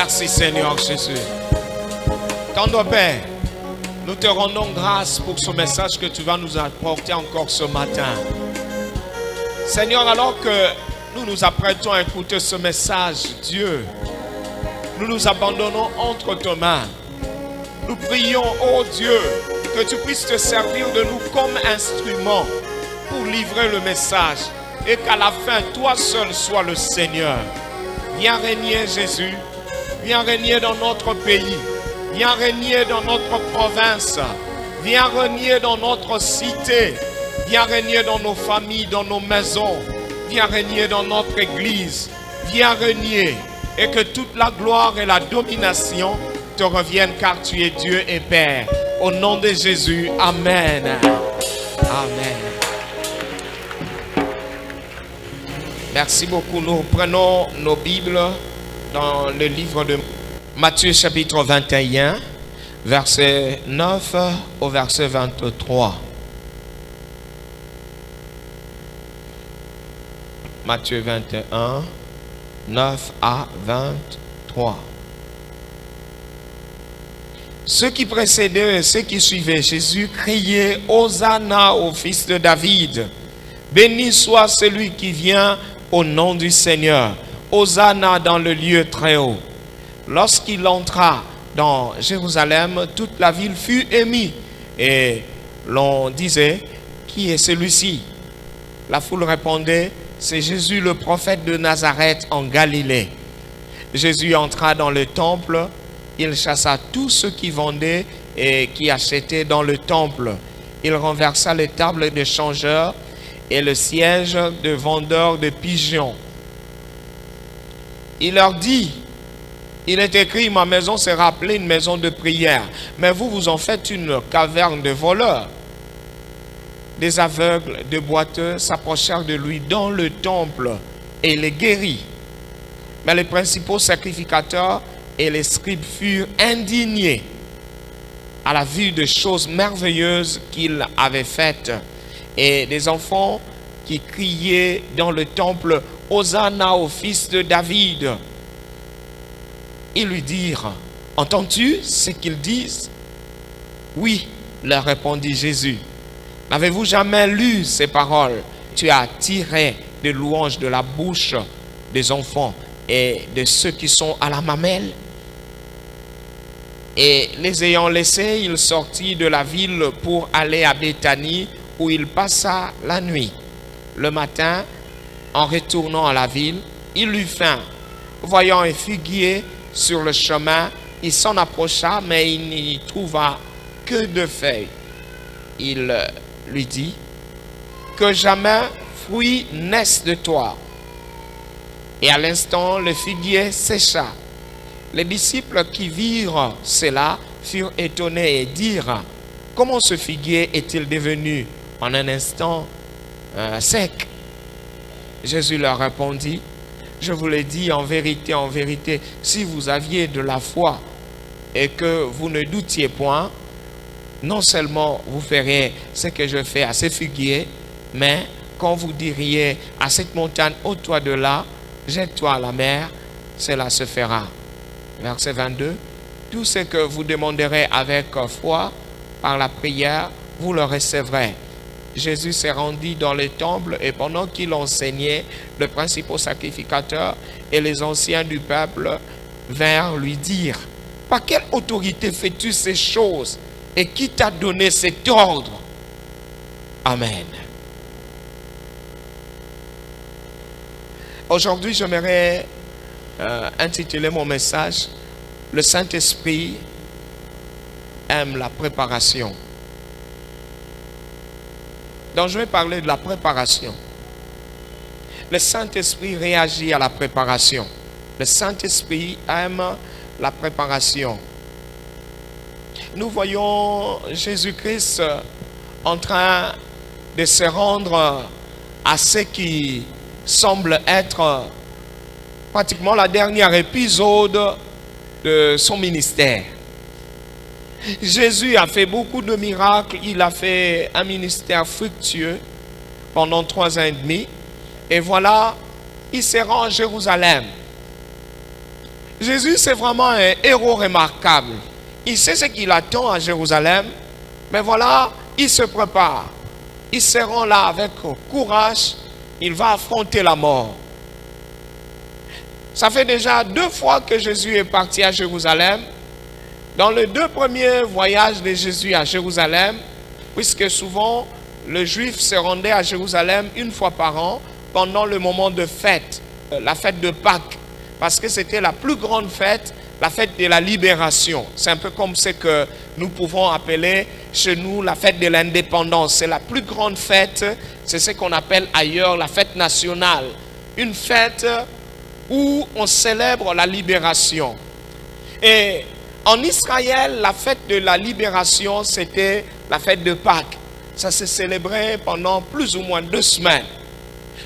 Merci Seigneur Jésus. Tendre Père, nous te rendons grâce pour ce message que tu vas nous apporter encore ce matin. Seigneur, alors que nous nous apprêtons à écouter ce message, Dieu, nous nous abandonnons entre tes mains. Nous prions, oh Dieu, que tu puisses te servir de nous comme instrument pour livrer le message et qu'à la fin, toi seul sois le Seigneur. Viens régner Jésus, viens régner dans notre pays, viens régner dans notre province, viens régner dans notre cité, viens régner dans nos familles, dans nos maisons, viens régner dans notre église, viens régner et que toute la gloire et la domination te reviennent car tu es Dieu et Père. Au nom de Jésus, Amen. Amen. Merci beaucoup. Nous prenons nos Bibles dans le livre de Matthieu chapitre 21, verset 9 au verset 23. Matthieu 21, 9 à 23. Ceux qui précédaient et ceux qui suivaient Jésus criaient « Hosanna au fils de David ! Béni soit celui qui vient au nom du Seigneur. Hosanna dans le lieu très haut. » Lorsqu'il entra dans Jérusalem, toute la ville fut émue et l'on disait « Qui est celui-ci » La foule répondait « C'est Jésus le prophète de Nazareth en Galilée. » Jésus entra dans le temple, il chassa tous ceux qui vendaient et qui achetaient dans le temple. Il renversa les tables des changeurs et le siège de vendeurs de pigeons. Il leur dit, il est écrit, ma maison sera appelée une maison de prière, mais vous, vous en faites une caverne de voleurs. Des aveugles, des boiteux s'approchèrent de lui dans le temple et les guérit. Mais les principaux sacrificateurs et les scribes furent indignés à la vue des choses merveilleuses qu'il avait faites. Et des enfants qui criaient dans le temple « Hosanna au fils de David !» Ils lui dirent « Entends-tu ce qu'ils disent ?» « Oui, leur répondit Jésus. N'avez-vous jamais lu ces paroles? Tu as tiré des louanges de la bouche des enfants et de ceux qui sont à la mamelle. » Et les ayant laissés, il sortit de la ville pour aller à Béthanie, où il passa la nuit. Le matin, en retournant à la ville, il eut faim. Voyant un figuier sur le chemin, il s'en approcha, mais il n'y trouva que de feuilles. Il lui dit, « Que jamais fruit naisse de toi. » Et à l'instant, le figuier sécha. Les disciples qui virent cela furent étonnés et dirent, « Comment ce figuier est-il devenu en un instant sec ?» Jésus leur répondit, « Je vous l'ai dit en vérité, si vous aviez de la foi et que vous ne doutiez point, non seulement vous feriez ce que je fais à ces figuiers, mais quand vous diriez à cette montagne, ôte-toi de là, jette-toi à la mer, cela se fera. » Verset 22, « Tout ce que vous demanderez avec foi, par la prière, vous le recevrez. » Jésus s'est rendu dans le temple et pendant qu'il enseignait, les principaux sacrificateurs et les anciens du peuple vinrent lui dire, « Par quelle autorité fais-tu ces choses et qui t'a donné cet ordre? » Amen. Aujourd'hui, j'aimerais intituler mon message « Le Saint-Esprit aime la préparation ». Donc je vais parler de la préparation. Le Saint-Esprit réagit à la préparation. Le Saint-Esprit aime la préparation. Nous voyons Jésus-Christ en train de se rendre à ce qui semble être pratiquement la dernière épisode de son ministère. Jésus a fait beaucoup de miracles, il a fait un ministère fructueux pendant 3 ans et demi. Et voilà, il se rend à Jérusalem. Jésus, c'est vraiment un héros remarquable. Il sait ce qu'il attend à Jérusalem, mais voilà, il se prépare. Il se rend là avec courage, il va affronter la mort. Ça fait déjà 2 fois que Jésus est parti à Jérusalem. Dans les 2 premiers voyages de Jésus à Jérusalem, puisque souvent le juif se rendait à Jérusalem 1 fois par an pendant le moment de fête, la fête de Pâques, parce que c'était la plus grande fête, la fête de la libération. C'est un peu comme ce que nous pouvons appeler chez nous la fête de l'indépendance. C'est la plus grande fête, c'est ce qu'on appelle ailleurs la fête nationale. Une fête où on célèbre la libération. Et en Israël, la fête de la libération, c'était la fête de Pâques. Ça se célébrait pendant plus ou moins 2 semaines.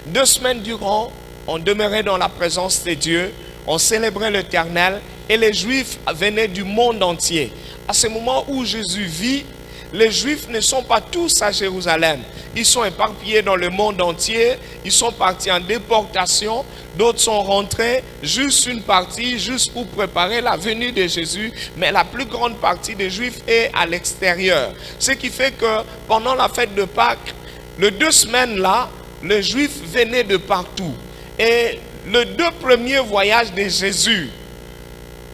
2 semaines durant, on demeurait dans la présence de Dieu, on célébrait l'Éternel et les Juifs venaient du monde entier. À ce moment où Jésus vit, les Juifs ne sont pas tous à Jérusalem. Ils sont éparpillés dans le monde entier. Ils sont partis en déportation. D'autres sont rentrés, juste une partie, juste pour préparer la venue de Jésus. Mais la plus grande partie des Juifs est à l'extérieur. Ce qui fait que pendant la fête de Pâques, les 2 semaines là, les Juifs venaient de partout. Et les 2 premiers voyages de Jésus,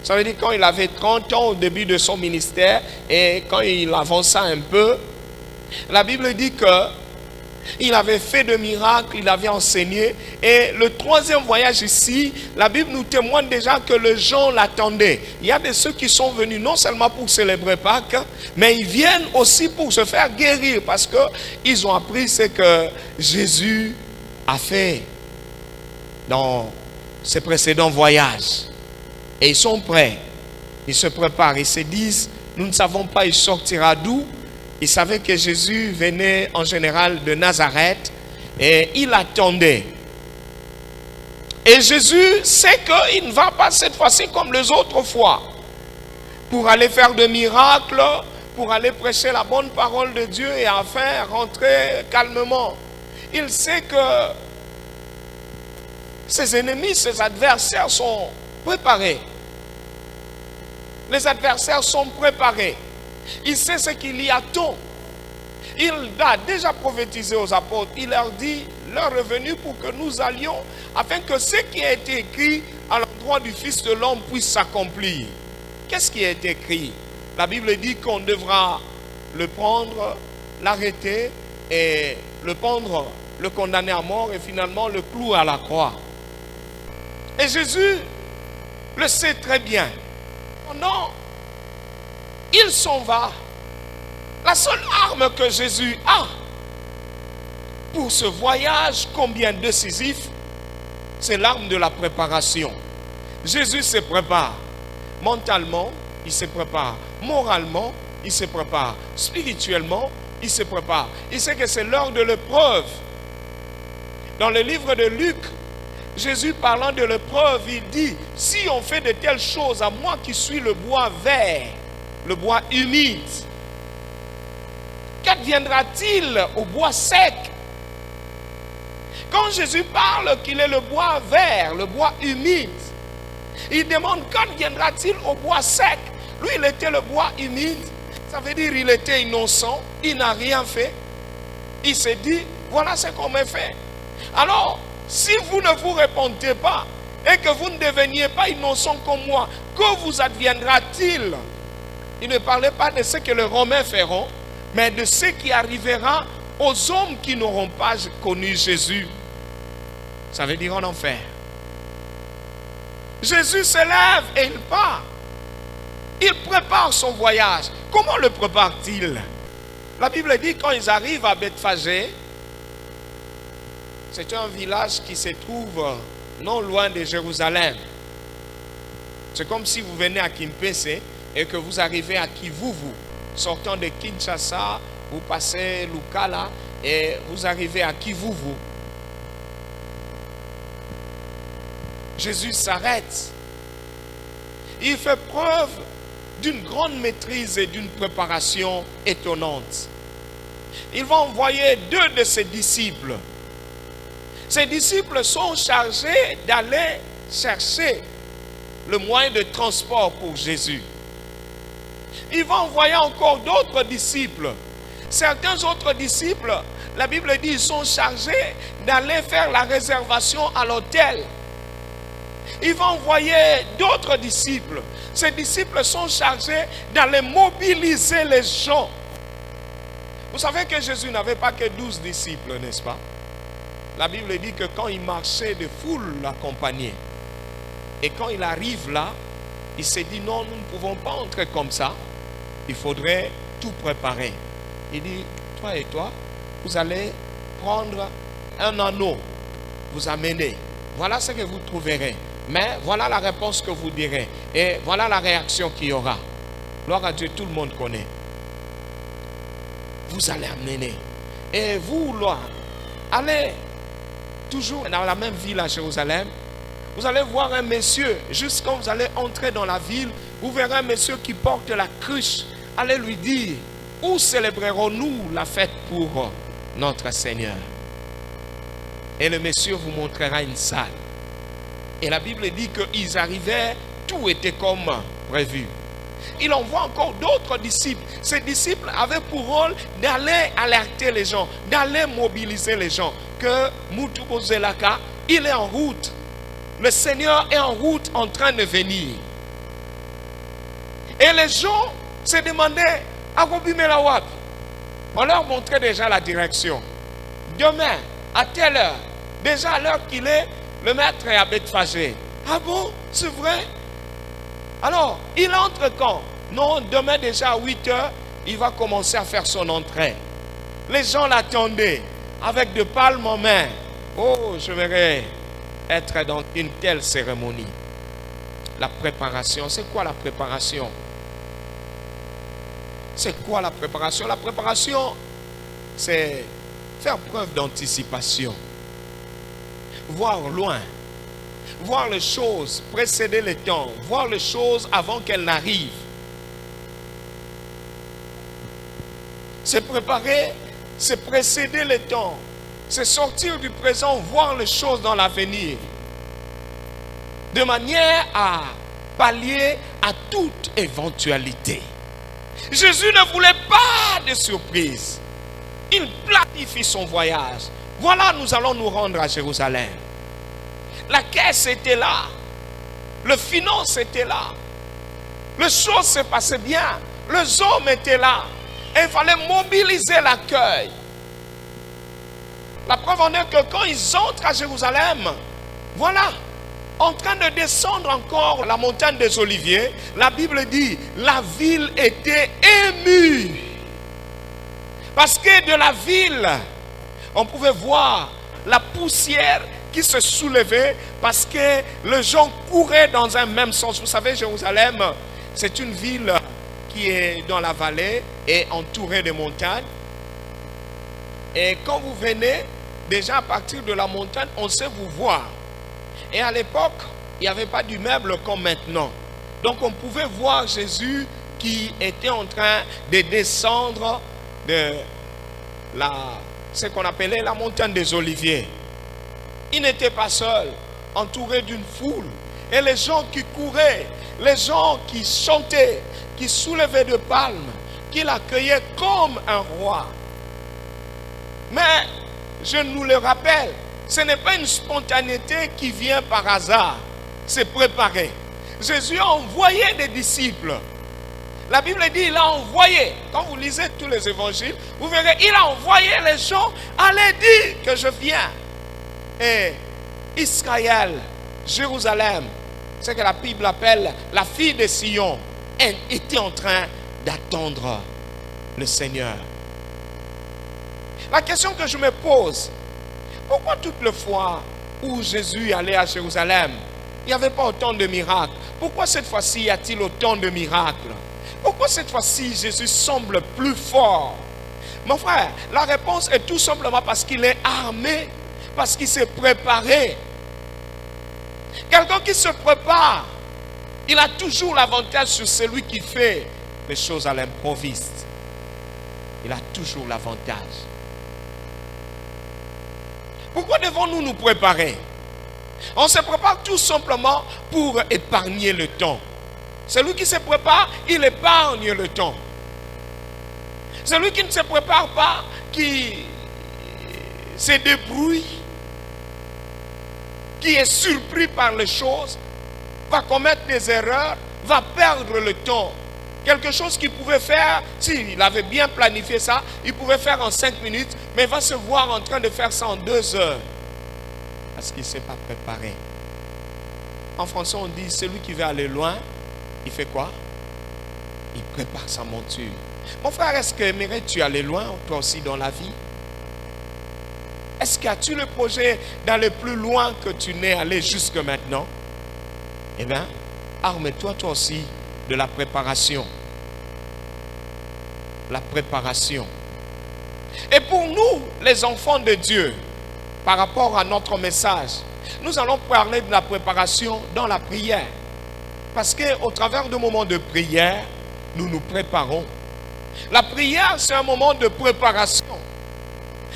ça veut dire quand il avait 30 ans au début de son ministère et quand il avança un peu, la Bible dit que il avait fait de miracles, il avait enseigné. Et le 3e voyage ici, la Bible nous témoigne déjà que les gens l'attendaient. Il y a de ceux qui sont venus non seulement pour célébrer Pâques, mais ils viennent aussi pour se faire guérir parce qu'ils ont appris ce que Jésus a fait dans ses précédents voyages. Et ils sont prêts, ils se préparent, ils se disent, nous ne savons pas il sortira d'où. Ils savaient que Jésus venait en général de Nazareth et il attendait. Et Jésus sait qu'il ne va pas cette fois-ci comme les autres fois pour aller faire des miracles, pour aller prêcher la bonne parole de Dieu et enfin rentrer calmement. Il sait que ses ennemis, ses adversaires sont préparés. Les adversaires sont préparés. Il sait ce qu'il y attend. Il a déjà prophétisé aux apôtres. Il leur dit, l'heure est venue pour que nous allions, afin que ce qui a été écrit à l'endroit du Fils de l'homme puisse s'accomplir. Qu'est-ce qui a été écrit? La Bible dit qu'on devra le prendre, l'arrêter et le pendre, le condamner à mort et finalement le clouer à la croix. Et Jésus le sait très bien. Non, il s'en va. La seule arme que Jésus a pour ce voyage combien décisif, c'est l'arme de la préparation. Jésus se prépare. Mentalement, il se prépare. Moralement, il se prépare. Spirituellement, il se prépare. Il sait que c'est l'heure de l'épreuve. Dans le livre de Luc, Jésus parlant de l'épreuve, il dit, si on fait de telles choses à moi qui suis le bois vert, le bois humide, qu'adviendra-t-il au bois sec? Quand Jésus parle qu'il est le bois vert, le bois humide, il demande qu'adviendra-t-il au bois sec? Lui, il était le bois humide, ça veut dire il était innocent, il n'a rien fait. Il s'est dit, voilà ce qu'on m'a fait. Alors, si vous ne vous repentez pas et que vous ne deveniez pas innocent comme moi, que vous adviendra-t-il? Il ne parlait pas de ce que les Romains feront, mais de ce qui arrivera aux hommes qui n'auront pas connu Jésus. Ça veut dire en enfer. Jésus se lève et il part. Il prépare son voyage. Comment le prépare-t-il? La Bible dit quand ils arrivent à Bethphagée, c'est un village qui se trouve non loin de Jérusalem. C'est comme si vous venez à Kimpese et que vous arrivez à Kivuvu. Sortant de Kinshasa, vous passez Lukala et vous arrivez à Kivuvu. Jésus s'arrête. Il fait preuve d'une grande maîtrise et d'une préparation étonnante. Il va envoyer 2 de ses disciples. Ses disciples sont chargés d'aller chercher le moyen de transport pour Jésus. Il va envoyer encore d'autres disciples. Certains autres disciples, la Bible dit, ils sont chargés d'aller faire la réservation à l'hôtel. Il va envoyer d'autres disciples. Ces disciples sont chargés d'aller mobiliser les gens. Vous savez que Jésus n'avait pas que 12 disciples, n'est-ce pas? La Bible dit que quand il marchait, de foules l'accompagnaient. Et quand il arrive là, il s'est dit non, nous ne pouvons pas entrer comme ça. Il faudrait tout préparer. Il dit, toi et toi, vous allez prendre un anneau, vous amener. Voilà ce que vous trouverez. Mais voilà la réponse que vous direz. Et voilà la réaction qu'il y aura. Gloire à Dieu, tout le monde connaît. Vous allez amener. Et vous, là, allez toujours dans la même ville à Jérusalem. Vous allez voir un monsieur, juste quand vous allez entrer dans la ville, vous verrez un monsieur qui porte la cruche. Allez lui dire, où célébrerons-nous la fête pour notre Seigneur? Et le monsieur vous montrera une salle. Et la Bible dit qu'ils arrivaient, tout était comme prévu. Il envoie encore d'autres disciples. Ces disciples avaient pour rôle d'aller alerter les gens, d'aller mobiliser les gens. Que Moutoubo Zelaka, il est en route. Le Seigneur est en route en train de venir. Et les gens se demandaient, Agobimela, on leur montrait déjà la direction. Demain, à telle heure, déjà à l'heure qu'il est, le maître est à Bethphagée. Ah bon, c'est vrai? Alors, il entre quand? Non, demain déjà à 8 heures, il va commencer à faire son entrée. Les gens l'attendaient avec de palmes en main. Oh, je verrais être dans une telle cérémonie. La préparation, c'est quoi la préparation? C'est quoi la préparation? La préparation, c'est faire preuve d'anticipation. Voir loin. Voir les choses, précéder le temps. Voir les choses avant qu'elles n'arrivent. C'est préparer, c'est précéder le temps. C'est sortir du présent, voir les choses dans l'avenir. De manière à pallier à toute éventualité. Jésus ne voulait pas de surprise. Il planifie son voyage. Voilà, nous allons nous rendre à Jérusalem. La caisse était là. Le finance était là. Les choses se passaient bien. Les hommes étaient là. Et il fallait mobiliser l'accueil. La preuve en est que quand ils entrent à Jérusalem, voilà, en train de descendre encore la montagne des Oliviers, la Bible dit, la ville était émue. Parce que de la ville, on pouvait voir la poussière qui se soulevait parce que les gens couraient dans un même sens. Vous savez, Jérusalem, c'est une ville qui est dans la vallée et entourée de montagnes. Et quand vous venez, déjà à partir de la montagne, on sait vous voir. Et à l'époque, il n'y avait pas d'immeuble comme maintenant. Donc on pouvait voir Jésus qui était en train de descendre de ce qu'on appelait la montagne des Oliviers. Il n'était pas seul, entouré d'une foule. Et les gens qui couraient, les gens qui chantaient, qui soulevaient de palmes, qui l'accueillaient comme un roi. Mais, je nous le rappelle, ce n'est pas une spontanéité qui vient par hasard. C'est préparé. Jésus a envoyé des disciples. La Bible dit il a envoyé. Quand vous lisez tous les évangiles, vous verrez, il a envoyé les gens. Allez dire que je viens. Et Israël, Jérusalem, ce que la Bible appelle la fille de Sion, elle était en train d'attendre le Seigneur. La question que je me pose, pourquoi toutes les fois où Jésus allait à Jérusalem, il n'y avait pas autant de miracles? Pourquoi cette fois-ci y a-t-il autant de miracles? Pourquoi cette fois-ci Jésus semble plus fort? Mon frère, la réponse est tout simplement parce qu'il est armé, parce qu'il s'est préparé. Quelqu'un qui se prépare, il a toujours l'avantage sur celui qui fait les choses à l'improviste. Il a toujours l'avantage. Pourquoi devons-nous nous préparer? On se prépare tout simplement pour épargner le temps. Celui qui se prépare, il épargne le temps. Celui qui ne se prépare pas, qui se débrouille, qui est surpris par les choses, va commettre des erreurs, va perdre le temps. Quelque chose qu'il pouvait faire, s'il avait bien planifié ça, il pouvait faire en 5 minutes, mais il va se voir en train de faire ça en 2 heures. Parce qu'il ne s'est pas préparé. En français, on dit, celui qui veut aller loin, il fait quoi? Il prépare sa monture. Mon frère, est-ce que aimerais-tu aller loin, toi aussi, dans la vie? Est-ce qu'as-tu le projet d'aller plus loin que tu n'es allé jusque maintenant? Eh bien, arme-toi toi aussi de la préparation. La préparation. Et pour nous, les enfants de Dieu, par rapport à notre message, nous allons parler de la préparation dans la prière. Parce qu'au travers de moments de prière, nous nous préparons. La prière, c'est un moment de préparation.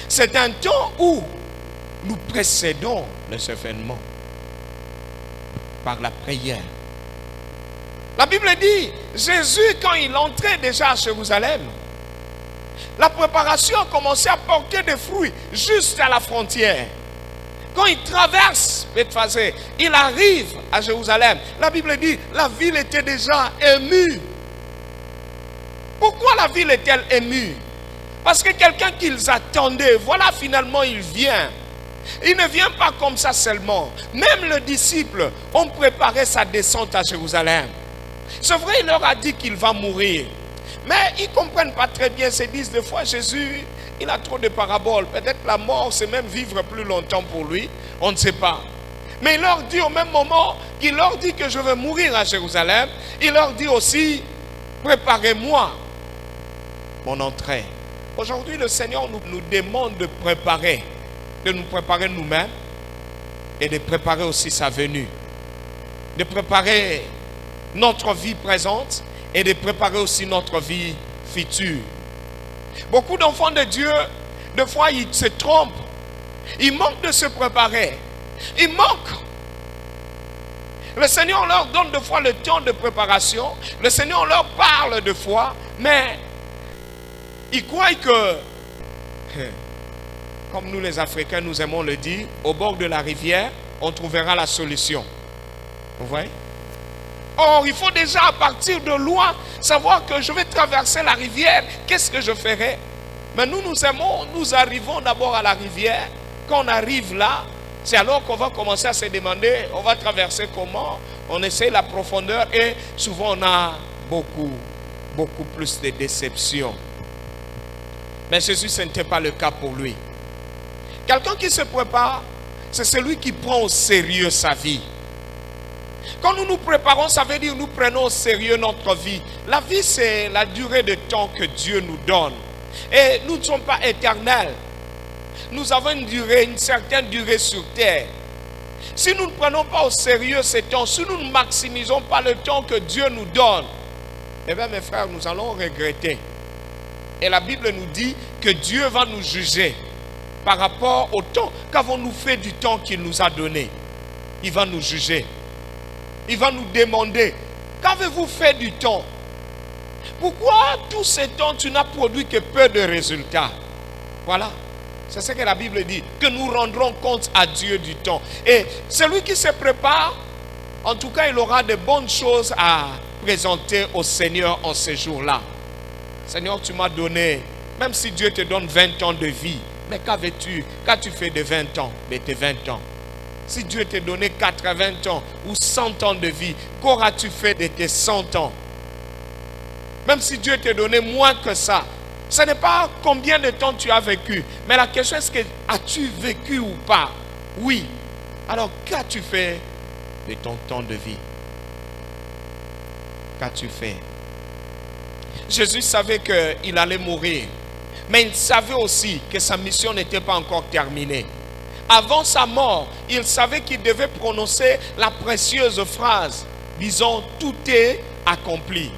C'est un temps où nous précédons les événements par la prière. La Bible dit, Jésus, quand il entrait déjà à Jérusalem, la préparation a commencé à porter des fruits juste à la frontière. Quand il traverse Bethphagée, il arrive à Jérusalem. La Bible dit, la ville était déjà émue. Pourquoi la ville est-elle émue? Parce que quelqu'un qu'ils attendaient, voilà, finalement il vient. Il ne vient pas comme ça seulement. Même les disciples ont préparé sa descente à Jérusalem. C'est vrai, il leur a dit qu'il va mourir. Mais ils ne comprennent pas très bien. Ils se disent des fois, Jésus, il a trop de paraboles. Peut-être la mort, c'est même vivre plus longtemps pour lui. On ne sait pas. Mais il leur dit au même moment qu'il leur dit que je vais mourir à Jérusalem, il leur dit aussi, préparez-moi mon entrée. Aujourd'hui, le Seigneur nous demande de nous préparer nous-mêmes et de préparer aussi sa venue. De préparer notre vie présente et de préparer aussi notre vie future. Beaucoup d'enfants de Dieu, des fois, ils se trompent. Ils manquent de se préparer. Ils manquent. Le Seigneur leur donne des fois le temps de préparation. Le Seigneur leur parle des fois, mais ils croient que, comme nous les Africains, nous aimons le dire, au bord de la rivière, on trouvera la solution. Vous voyez? Or, il faut déjà à partir de loin savoir que je vais traverser la rivière. Qu'est-ce que je ferai? Mais nous aimons, nous arrivons d'abord à la rivière. Quand on arrive là, c'est alors qu'on va commencer à se demander, on va traverser comment? On essaie la profondeur et souvent on a beaucoup plus de déceptions. Mais Jésus, ce n'était pas le cas pour lui. Quelqu'un qui se prépare, c'est celui qui prend au sérieux sa vie. Quand nous nous préparons, ça veut dire nous prenons au sérieux notre vie. La vie, c'est la durée de temps que Dieu nous donne. Et nous ne sommes pas éternels. Nous avons une certaine durée sur terre. Si nous ne prenons pas au sérieux ce temps, si nous ne maximisons pas le temps que Dieu nous donne, eh bien mes frères, nous allons regretter. Et la Bible nous dit que Dieu va nous juger par rapport au temps. Qu'avons-nous fait du temps qu'il nous a donné? Il va nous juger. Il va nous demander, qu'avez-vous fait du temps? Pourquoi tout ce temps tu n'as produit que peu de résultats? Voilà, c'est ce que la Bible dit, que nous rendrons compte à Dieu du temps. Et celui qui se prépare, en tout cas il aura de bonnes choses à présenter au Seigneur en ces jours-là. Seigneur, tu m'as donné, même si Dieu te donne 20 ans de vie, mais qu'as-tu fait de 20 ans, de tes 20 ans? Si Dieu t'a donné 80 ans ou 100 ans de vie, qu'auras-tu fait de tes 100 ans? Même si Dieu t'a donné moins que ça, ce n'est pas combien de temps tu as vécu, mais la question est-ce que as-tu vécu ou pas? Oui. Alors qu'as-tu fait de ton temps de vie? Qu'as-tu fait? Jésus savait qu'il allait mourir, mais il savait aussi que sa mission n'était pas encore terminée. Avant sa mort, il savait qu'il devait prononcer la précieuse phrase disant « tout est accompli ».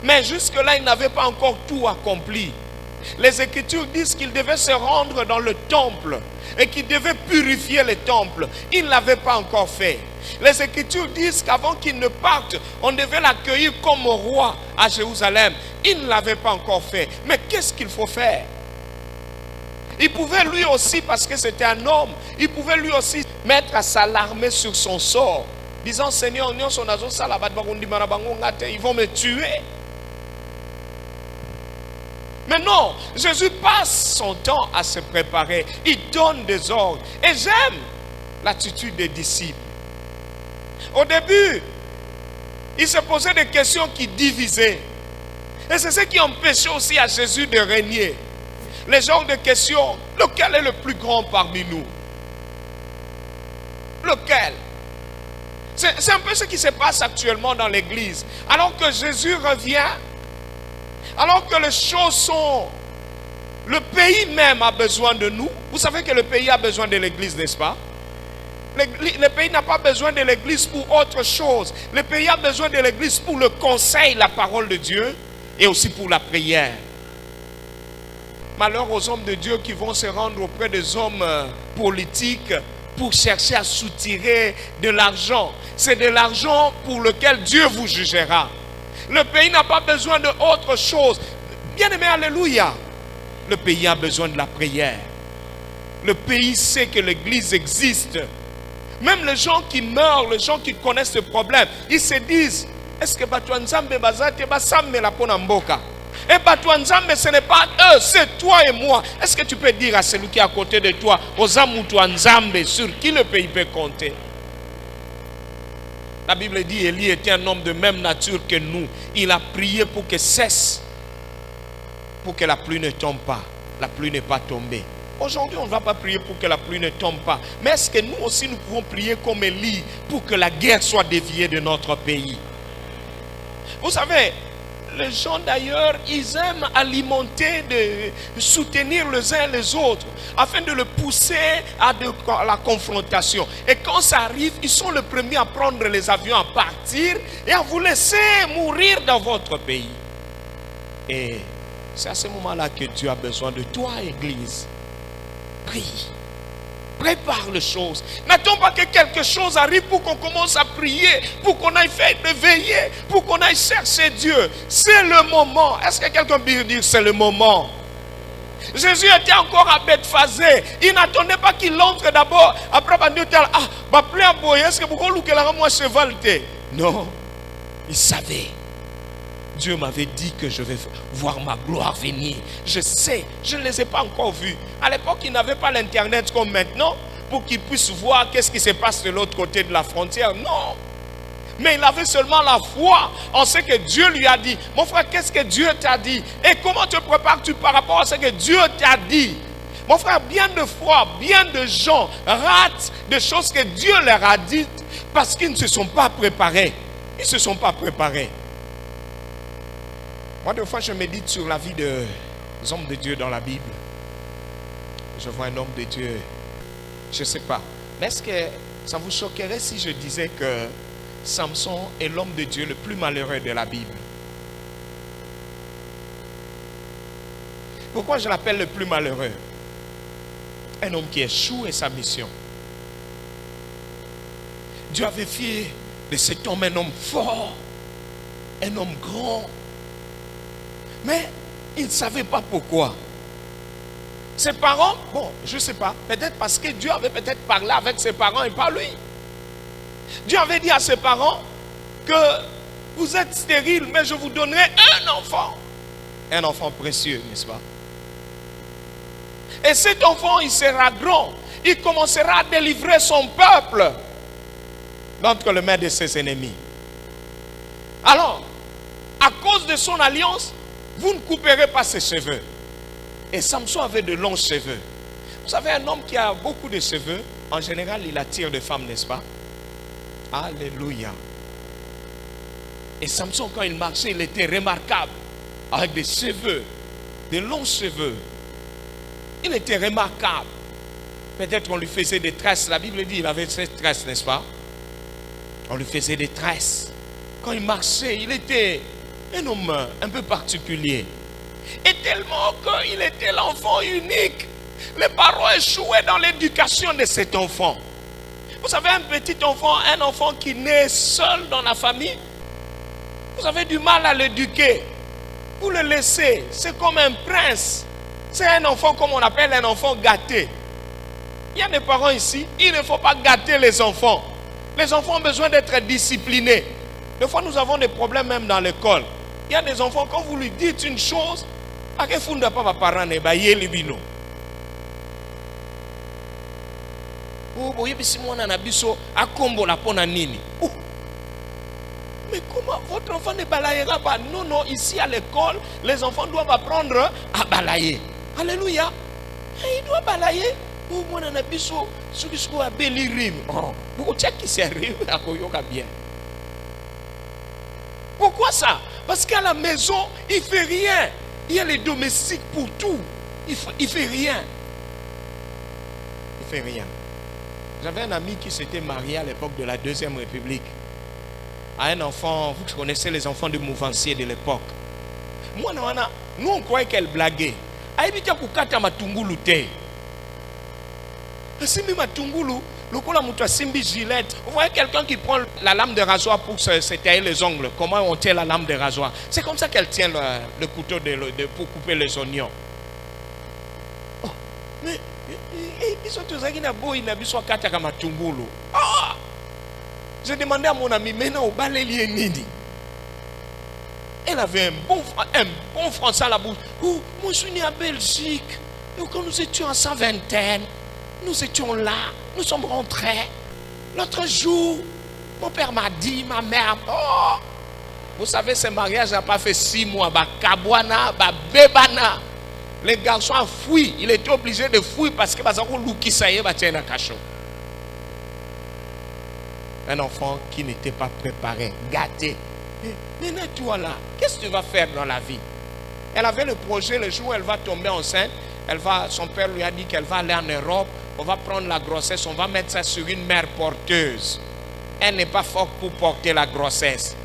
Mais jusque-là, il n'avait pas encore tout accompli. Les Écritures disent qu'il devait se rendre dans le temple et qu'il devait purifier le temple. Il ne l'avait pas encore fait. Les Écritures disent qu'avant qu'il ne parte, on devait l'accueillir comme roi à Jérusalem. Il ne l'avait pas encore fait. Mais qu'est-ce qu'il faut faire? Il pouvait lui aussi, parce que c'était un homme, il pouvait lui aussi mettre à s'alarmer sur son sort, disant: Seigneur, ils vont me tuer. Mais non, Jésus passe son temps à se préparer. Il donne des ordres. Et j'aime l'attitude des disciples. Au début, il se posait des questions qui divisaient. Et c'est ce qui empêchait aussi à Jésus de régner. Les genres de questions: lequel est le plus grand parmi nous? Lequel? C'est un peu ce qui se passe actuellement dans l'église. Alors que Jésus revient, alors que les choses sont... Le pays même a besoin de nous. Vous savez que le pays a besoin de l'église, n'est-ce pas? Le pays n'a pas besoin de l'église pour autre chose. Le pays a besoin de l'église pour le conseil, la parole de Dieu, et aussi pour la prière. Malheur aux hommes de Dieu qui vont se rendre auprès des hommes politiques pour chercher à soutirer de l'argent. C'est de l'argent pour lequel Dieu vous jugera. Le pays n'a pas besoin d'autre chose. Bien-aimé, alléluia. Le pays a besoin de la prière. Le pays sait que l'église existe. Même les gens qui meurent, les gens qui connaissent ce problème, ils se disent: est-ce que Batuanzambe Bazate Basamme la Ponamboka? Et Batuanzambe, ce n'est pas eux, c'est toi et moi. Est-ce que tu peux dire à celui qui est à côté de toi, Ozamutuanzambe, sur qui le pays peut compter? La Bible dit: Élie était un homme de même nature que nous. Il a prié pour que cesse, pour que la pluie ne tombe pas. La pluie n'est pas tombée. Aujourd'hui, on ne va pas prier pour que la pluie ne tombe pas. Mais est-ce que nous aussi, nous pouvons prier comme Élie pour que la guerre soit déviée de notre pays? Vous savez, les gens d'ailleurs, ils aiment alimenter, soutenir les uns les autres, afin de le pousser à la confrontation. Et quand ça arrive, ils sont les premiers à prendre les avions, à partir et à vous laisser mourir dans votre pays. Et c'est à ce moment-là que Dieu a besoin de toi, Église. Prie. Prépare les choses. N'attends pas que quelque chose arrive pour qu'on commence à prier, pour qu'on aille faire de veiller, pour qu'on aille chercher Dieu. C'est le moment. Est-ce que quelqu'un peut dire c'est le moment? Jésus était encore à Bethphagée. Il n'attendait pas qu'il entre d'abord. Après, est-ce que pourquoi moi cheval? Non. Il savait. Dieu m'avait dit que je vais voir ma gloire venir. Je sais, je ne les ai pas encore vus. À l'époque, ils n'avaient pas l'internet comme maintenant pour qu'ils puissent voir qu'est-ce qui se passe de l'autre côté de la frontière. Non. Mais il avait seulement la foi en ce que Dieu lui a dit. Mon frère, qu'est-ce que Dieu t'a dit? Et comment te prépares-tu par rapport à ce que Dieu t'a dit? Mon frère, bien de fois, bien de gens ratent des choses que Dieu leur a dites parce qu'ils ne se sont pas préparés. Ils ne se sont pas préparés. Moi, des fois, je médite sur la vie des hommes de Dieu dans la Bible. Je vois un homme de Dieu, je ne sais pas. Mais est-ce que ça vous choquerait si je disais que Samson est l'homme de Dieu le plus malheureux de la Bible? Pourquoi je l'appelle le plus malheureux? Un homme qui échoue à sa mission. Dieu avait fait de cet homme un homme fort, un homme grand. Mais il ne savait pas pourquoi. Ses parents, bon, je ne sais pas, peut-être parce que Dieu avait peut-être parlé avec ses parents et pas lui. Dieu avait dit à ses parents que vous êtes stériles, mais je vous donnerai un enfant précieux, n'est-ce pas? Et cet enfant, il sera grand, il commencera à délivrer son peuple d'entre les mains de ses ennemis. Alors, à cause de son alliance, vous ne couperez pas ses cheveux. Et Samson avait de longs cheveux. Vous savez, un homme qui a beaucoup de cheveux, en général, il attire des femmes, n'est-ce pas? Alléluia. Et Samson, quand il marchait, il était remarquable. Avec des cheveux, des longs cheveux. Il était remarquable. Peut-être qu'on lui faisait des tresses. La Bible dit qu'il avait des tresses, n'est-ce pas? On lui faisait des tresses. Quand il marchait, il était un homme un peu particulier. Et tellement qu'il était l'enfant unique, les parents échouaient dans l'éducation de cet enfant. Vous savez, un petit enfant, un enfant qui naît seul dans la famille, vous avez du mal à l'éduquer. Vous le laissez, c'est comme un prince. C'est un enfant comme on appelle un enfant gâté. Il y a des parents ici, il ne faut pas gâter les enfants. Les enfants ont besoin d'être disciplinés. Des fois, nous avons des problèmes même dans l'école. Il y a des enfants, quand vous lui dites une chose, à quel fond de pas parent ne ba yeli bino. Oh, boye bisi mwana na biso akombola pona nini. Mais comment votre enfant ne balayera pas? Non, non, ici à l'école, les enfants doivent apprendre à balayer. Alléluia. Et il doit balayer. Oh, mwana na biso, ce qui soit belirim. Oh, vous check qui s'arrive à koyoka bien. Pourquoi ça? Parce qu'à la maison, il ne fait rien. Il y a les domestiques pour tout. Il ne fait rien. Il ne fait rien. J'avais un ami qui s'était marié à l'époque de la Deuxième République. À un enfant, vous connaissez les enfants de mouvancier de l'époque. Moi, nous on croyait qu'elle blaguait. Aïbita kukata matungulu te. Simbi matungulu, le kola mutua simbi gilette. Vous voyez quelqu'un qui prend la lame de rasoir pour se tailler les ongles. Comment on tient la lame de rasoir? C'est comme ça qu'elle tient le couteau pour couper les oignons. Oh, mais ils sont tous qui n'a beau, ils n'ont pas kata kama matungulu. Ah! J'ai demandé à mon ami, maintenant au balélier nini. Elle avait un bon français à la bouche. Oh, moi je suis né à Belgique. Et quand nous étions à 120, nous étions là, nous sommes rentrés. L'autre jour, mon père m'a dit, ma mère, oh, vous savez, ce mariage n'a pas fait 6 mois. Bah, kabwana, bah, bebana. Les garçons ont fui. Il était obligé de fuir parce que un enfant qui n'était pas préparé, gâté. Maintenant, toi là, qu'est-ce que tu vas faire dans la vie? Elle avait le projet, le jour où elle va tomber enceinte, son père lui a dit qu'elle va aller en Europe, on va prendre la grossesse, on va mettre ça sur une mère porteuse. Elle n'est pas forte pour porter la grossesse.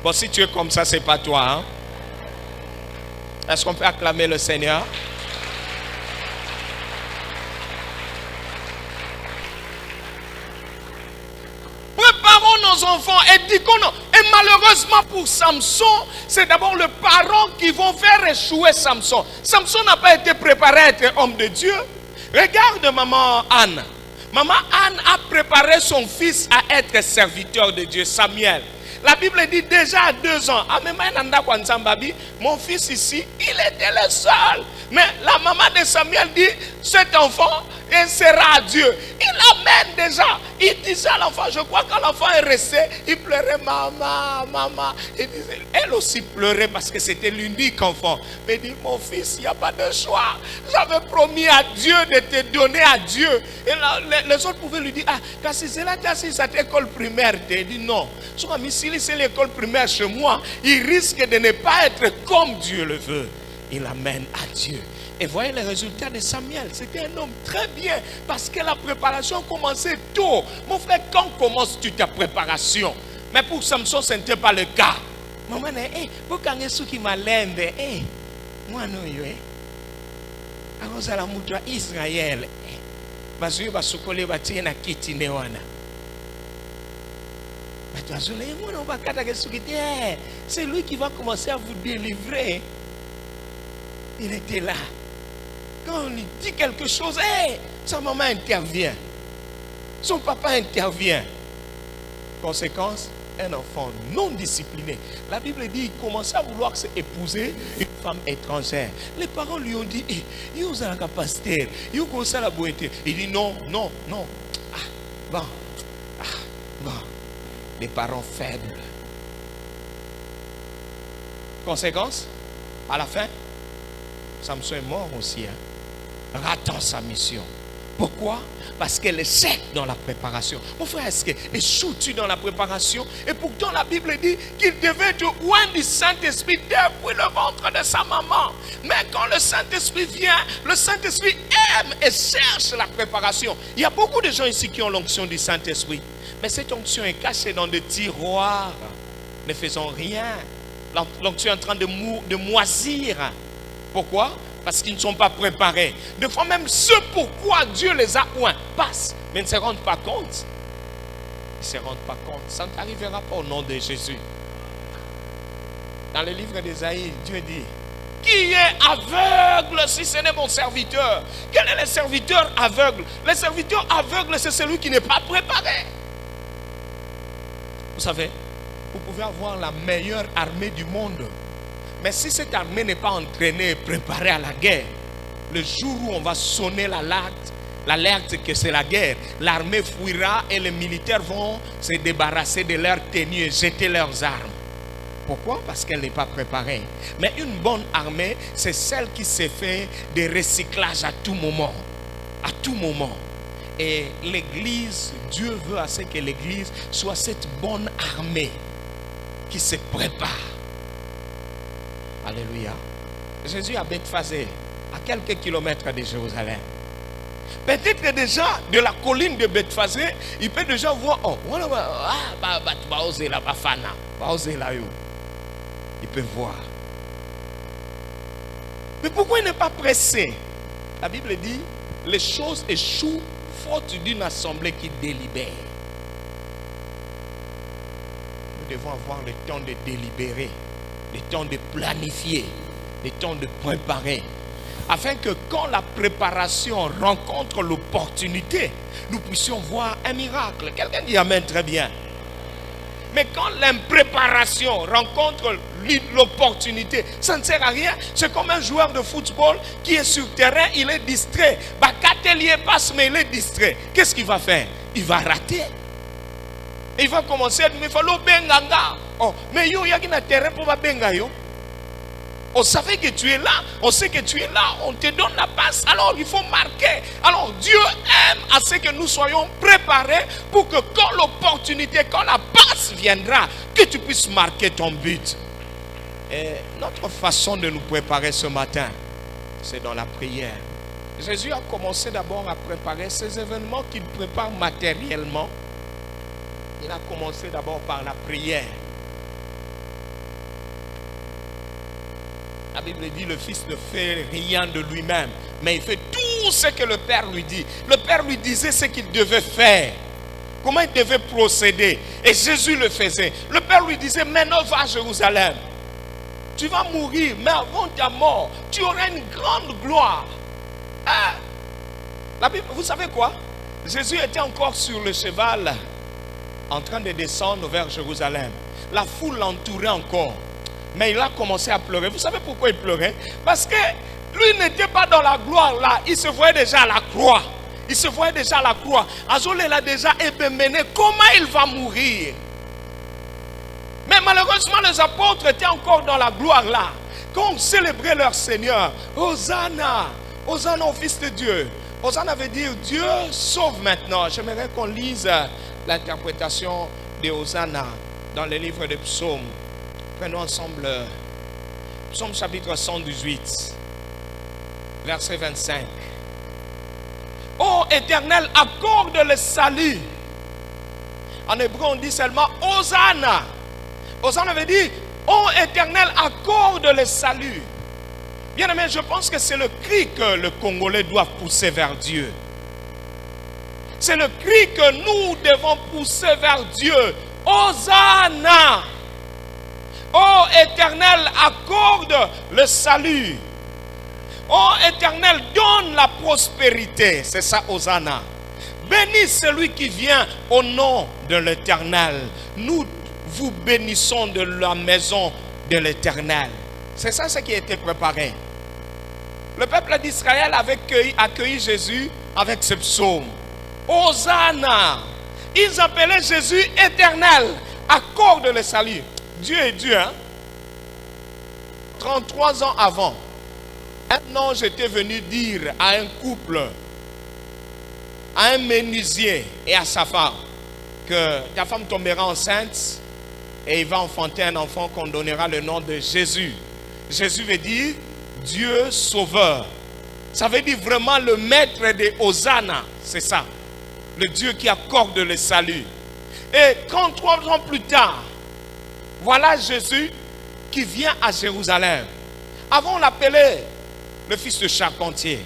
Bon, si tu es comme ça, c'est pas toi. Hein? Est-ce qu'on peut acclamer le Seigneur? Préparons nos enfants, éduquons-nous. Et malheureusement pour Samson, c'est d'abord les parents qui vont faire échouer Samson. Samson n'a pas été préparé à être homme de Dieu. Regarde maman Anne. Maman Anne a préparé son fils à être serviteur de Dieu, Samuel. La Bible dit déjà à 2 ans, mon fils ici, il était le seul. Mais la maman de Samuel dit, cet enfant, il sera à Dieu. Il l'amène déjà. Il disait à l'enfant, je crois que l'enfant est resté, il pleurait, maman, maman. Elle aussi pleurait parce que c'était l'unique enfant. Mais il dit, mon fils, il n'y a pas de choix. J'avais promis à Dieu de te donner à Dieu. Et là, les autres pouvaient lui dire, ah, quand c'est là, c'est cette école primaire. Il dit, non. Si c'est l'école primaire chez moi, il risque de ne pas être comme Dieu le veut. Il l'amène à Dieu. Et voyez les résultats de Samuel. C'était un homme très bien parce que la préparation commençait tôt. Mon frère, quand commences-tu ta préparation? Mais pour Samson, ce n'était pas le cas. Maman, vous avez ce qui m'a l'air. Moi, non, alors, la moutre Israël. Parce que je vais c'est lui qui va commencer à vous délivrer. Il était là. Quand on lui dit quelque chose, sa maman intervient. Son papa intervient. Conséquence, un enfant non discipliné. La Bible dit qu'il commençait à vouloir épouser une femme étrangère. Les parents lui ont dit, il y a la capacité, il y a la beauté. Il dit non, non, non. Bon. Les parents faibles. Conséquence, à la fin, Samson est mort aussi, ratant sa mission. Pourquoi? Parce qu'elle échec dans la préparation. Mon frère, est-ce que échoues-tu dans la préparation? Et pourtant la Bible dit qu'il devait être loin du Saint-Esprit depuis le ventre de sa maman. Mais quand le Saint-Esprit vient, le Saint-Esprit aime et cherche la préparation. Il y a beaucoup de gens ici qui ont l'onction du Saint-Esprit. Mais cette onction est cachée dans des tiroirs. Ne faisons rien. L'onction est en train de moisir. Pourquoi? Parce qu'ils ne sont pas préparés. Des fois même ce pourquoi Dieu les a oints passent, mais ne se rendent pas compte. Ils ne se rendent pas compte. Ça n'arrivera pas au nom de Jésus. Dans le livre d'Ésaïe, Dieu dit: qui est aveugle si ce n'est mon serviteur? Quel est le serviteur aveugle? Le serviteur aveugle, c'est celui qui n'est pas préparé. Vous savez, vous pouvez avoir la meilleure armée du monde. Mais si cette armée n'est pas entraînée et préparée à la guerre, le jour où on va sonner l'alerte que c'est la guerre, l'armée fuira et les militaires vont se débarrasser de leurs tenues et jeter leurs armes. Pourquoi? Parce qu'elle n'est pas préparée. Mais une bonne armée, c'est celle qui se fait des recyclages à tout moment. À tout moment. Et l'église, Dieu veut assez que l'église soit cette bonne armée qui se prépare. Alléluia. Jésus à Bethphagée, à quelques kilomètres de Jérusalem. Peut-être déjà de la colline de Bethphagée, il peut déjà voir, il peut voir. Mais pourquoi il n'est pas pressé? La Bible dit, les choses échouent faute d'une assemblée qui délibère. Nous devons avoir le temps de délibérer, le temps de planifier, le temps de préparer, afin que quand la préparation rencontre l'opportunité, nous puissions voir un miracle. Quelqu'un dit amen, très bien. Mais quand l'impréparation rencontre l'opportunité, ça ne sert à rien. C'est comme un joueur de football qui est sur terrain, il est distrait. Bakatelier passe, mais il est distrait. Qu'est-ce qu'il va faire? Il va rater. Il va commencer à dire, mais il faut benganga. Oh, mais yo, il y a un terrain pour benga yo. On savait que tu es là, on sait que tu es là, on te donne la passe, alors il faut marquer. Alors Dieu aime à ce que nous soyons préparés pour que quand l'opportunité, quand la passe viendra, que tu puisses marquer ton but. Et notre façon de nous préparer ce matin, c'est dans la prière. Jésus a commencé d'abord à préparer ces événements qu'il prépare matériellement. Il a commencé d'abord par la prière. La Bible dit le Fils ne fait rien de lui-même, mais il fait tout ce que le Père lui dit. Le Père lui disait ce qu'il devait faire, comment il devait procéder. Et Jésus le faisait. Le Père lui disait, maintenant va à Jérusalem. Tu vas mourir, mais avant ta mort, tu auras une grande gloire. Hein? La Bible, vous savez quoi? Jésus était encore sur le cheval, en train de descendre vers Jérusalem. La foule l'entourait encore. Mais il a commencé à pleurer. Vous savez pourquoi il pleurait? Parce que lui n'était pas dans la gloire là. Il se voyait déjà à la croix. Il se voyait déjà à la croix. Azole l'a déjà ébémené. Comment il va mourir? Mais malheureusement, les apôtres étaient encore dans la gloire là. Quand on célébrait leur Seigneur, Hosanna, Hosanna au Fils de Dieu. Hosanna veut dire Dieu sauve maintenant. J'aimerais qu'on lise l'interprétation de Hosanna dans le livre des psaumes. Prenons ensemble Psaume chapitre 118, verset 25. Ô Éternel, accorde le salut. En hébreu, on dit seulement Hosanna. Hosanna veut dire, ô Éternel, accorde le salut. Bien aimé, je pense que c'est le cri que le Congolais doit pousser vers Dieu. C'est le cri que nous devons pousser vers Dieu. Hosanna. Ô Éternel, accorde le salut. Ô Éternel, donne la prospérité. C'est ça, Hosanna. Bénis celui qui vient au nom de l'Éternel. Nous vous bénissons de la maison de l'Éternel. C'est ça ce qui a été préparé. Le peuple d'Israël avait accueilli Jésus avec ce psaume. Hosanna. Ils appelaient Jésus Éternel. Accorde le salut. Dieu est Dieu, hein? 33 ans avant, un ange était venu dire à un couple à un menuisier et à sa femme que ta femme tombera enceinte et il va enfanter un enfant qu'on donnera le nom de Jésus. Jésus veut dire Dieu sauveur. Ça veut dire vraiment le maître des Hosanna. C'est ça. Le Dieu qui accorde le salut. Et 33 ans plus tard, voilà Jésus qui vient à Jérusalem. Avant on l'appelait le fils de charpentier.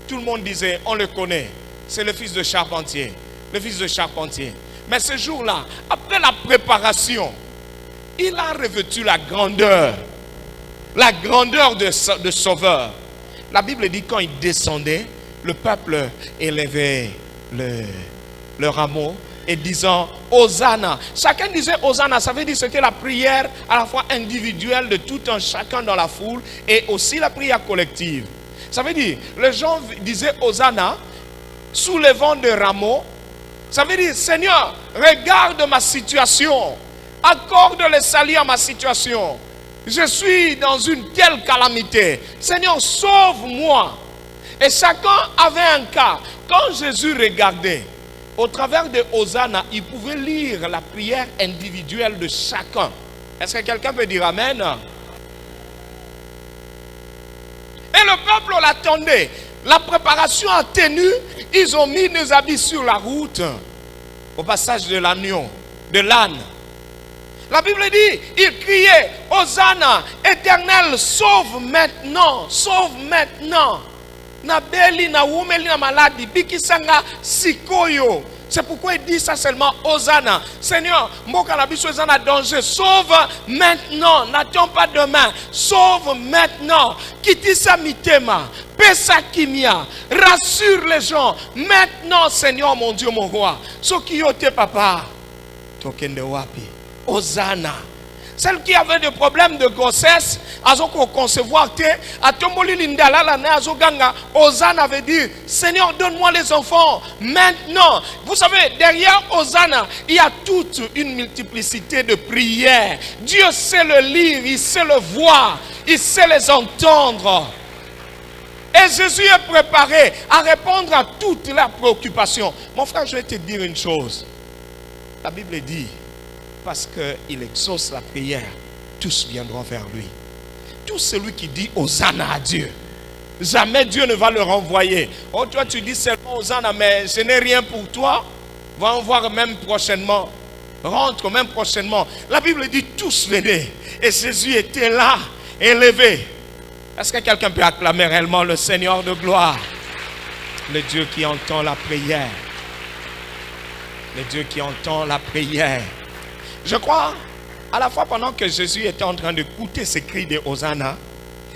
Tout le monde disait, on le connaît. C'est le fils de charpentier. Le fils de charpentier. Mais ce jour-là, après la préparation, il a revêtu la grandeur de sauveur. La Bible dit quand il descendait, le peuple élevait le rameau et disant Hosanna. Chacun disait Hosanna, ça veut dire que c'était la prière à la fois individuelle de tout un chacun dans la foule et aussi la prière collective. Ça veut dire, les gens disaient Hosanna, soulevant des rameaux. Ça veut dire, Seigneur, regarde ma situation, accorde le salut à ma situation. Je suis dans une telle calamité. Seigneur, sauve-moi. Et chacun avait un cas. Quand Jésus regardait, au travers de Hosanna, il pouvait lire la prière individuelle de chacun. Est-ce que quelqu'un peut dire Amen? Et le peuple l'attendait. La préparation a tenu. Ils ont mis des habits sur la route. Au passage de l'agneau, de l'âne. La Bible dit, il criait, Hosanna, Éternel, sauve maintenant, sauve maintenant. Na beli, na wumeli, na maladi, bikisanga sikoyo. C'est pourquoi il dit ça seulement, Hosanna. Seigneur, mboka na biso ezana danger, sauve maintenant, n'attends pas demain, sauve maintenant. Kitisa mitema, pesa kimia, rassure les gens. Maintenant, Seigneur, mon Dieu, mon roi. Sokiyote papa, tokende wapi. Hosanna. Celle qui avait des problèmes de grossesse, azoko concevoir te, atomboli lindala la ne azoganga. Hosanna veut dire, Seigneur, donne-moi les enfants maintenant. Vous savez, derrière Hosanna, il y a toute une multiplicité de prières. Dieu sait le lire, il sait le voir, il sait les entendre. Et Jésus est préparé à répondre à toutes leurs préoccupations. Mon frère, je vais te dire une chose. La Bible dit, parce qu'il exauce la prière, tous viendront vers lui. Tout celui qui dit Hosanna à Dieu, jamais Dieu ne va le renvoyer. Oh, toi tu dis seulement Hosanna, mais je n'ai rien pour toi. Va en voir même prochainement. Rentre même prochainement. La Bible dit tous venaient. Et Jésus était là, élevé. Est-ce que quelqu'un peut acclamer réellement le Seigneur de gloire? Le Dieu qui entend la prière. Le Dieu qui entend la prière. Je crois, à la fois pendant que Jésus était en train d'écouter ces cris de Hosanna,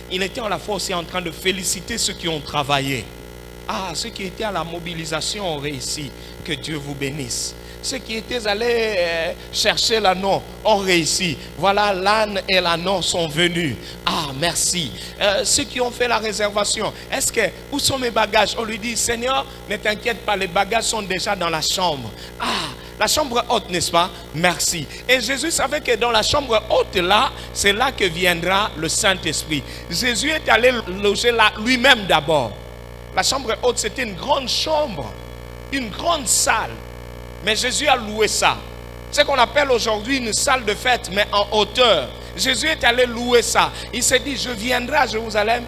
il était à la fois aussi en train de féliciter ceux qui ont travaillé. Ah, ceux qui étaient à la mobilisation ont réussi. Que Dieu vous bénisse. Ceux qui étaient allés chercher l'anneau ont réussi. Voilà, l'âne et l'anneau sont venus. Ah, merci. Ceux qui ont fait la réservation, est-ce que, où sont mes bagages? On lui dit, Seigneur, ne t'inquiète pas, les bagages sont déjà dans la chambre. Ah, la chambre haute, n'est-ce pas? Merci. Et Jésus savait que dans la chambre haute là, c'est là que viendra le Saint-Esprit. Jésus est allé loger là lui-même d'abord. La chambre haute, c'était une grande chambre, une grande salle. Mais Jésus a loué ça. C'est ce qu'on appelle aujourd'hui une salle de fête, mais en hauteur. Jésus est allé louer ça. Il s'est dit, je viendrai à Jérusalem.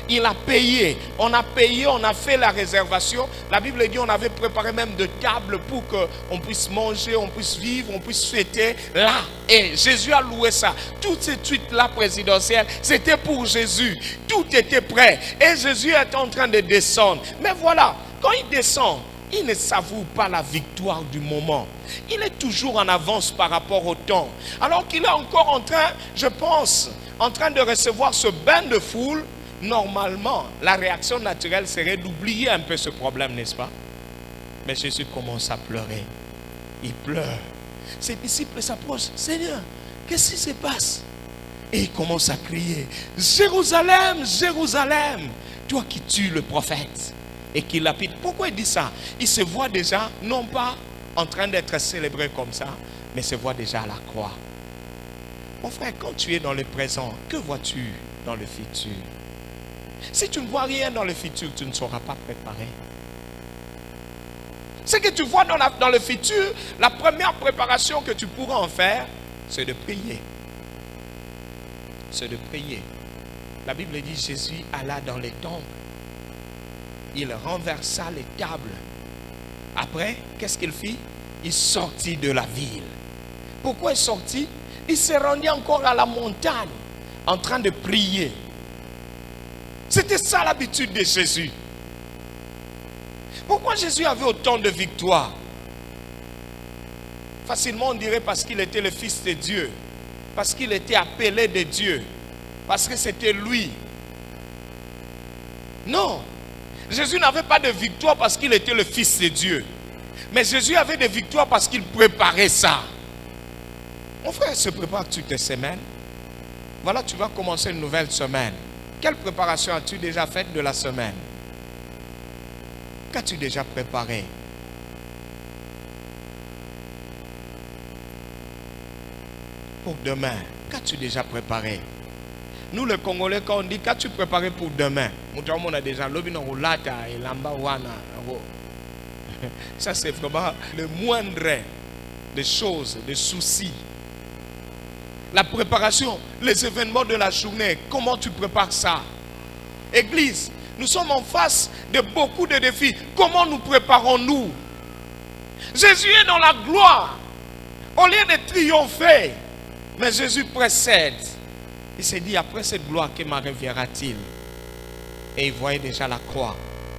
Il a payé. On a fait la réservation. La Bible dit, on avait préparé même de tables pour qu'on puisse manger, on puisse vivre, on puisse fêter là. Et Jésus a loué ça. Toutes ces suites-là présidentielles, c'était pour Jésus. Tout était prêt. Et Jésus est en train de descendre. Mais voilà, quand il descend, il ne savoure pas la victoire du moment. Il est toujours en avance par rapport au temps. Alors qu'il est encore en train, je pense, en train de recevoir ce bain de foule, normalement, la réaction naturelle serait d'oublier un peu ce problème, n'est-ce pas? Mais Jésus commence à pleurer. Il pleure. Ses disciples s'approchent. Seigneur, qu'est-ce qui se passe? Et il commence à crier, Jérusalem, Jérusalem, toi qui tues le prophète et qui lapide. Pourquoi il dit ça? Il se voit déjà, non pas en train d'être célébré comme ça, mais se voit déjà à la croix. Mon frère, quand tu es dans le présent, que vois-tu dans le futur? Si tu ne vois rien dans le futur, tu ne seras pas préparé. Ce que tu vois dans le futur, la première préparation que tu pourras en faire, c'est de prier. C'est de prier. La Bible dit Jésus alla dans les temples. Il renversa les tables. Après, qu'est-ce qu'il fit? Il sortit de la ville. Pourquoi il sortit? Il s'est rendu encore à la montagne en train de prier. C'était ça l'habitude de Jésus. Pourquoi Jésus avait autant de victoires? Facilement on dirait parce qu'il était le fils de Dieu, parce qu'il était appelé de Dieu, parce que c'était lui. Non, Jésus n'avait pas de victoire parce qu'il était le fils de Dieu, mais Jésus avait des victoires parce qu'il préparait ça. Mon frère se prépare toutes tes semaines. Voilà, tu vas commencer une nouvelle semaine. Quelle préparation as-tu déjà faite de la semaine? Qu'as-tu déjà préparé? Pour demain, qu'as-tu déjà préparé? Nous les Congolais, quand on dit qu'as-tu préparé pour demain? On a déjà ça c'est vraiment le moindre des choses, des soucis. La préparation, les événements de la journée, comment tu prépares ça? Église, nous sommes en face de beaucoup de défis. Comment nous préparons-nous? Jésus est dans la gloire. Au lieu de triompher, mais Jésus précède. Il s'est dit, après cette gloire, que m'arrivera-t-il? Et il voyait déjà la croix.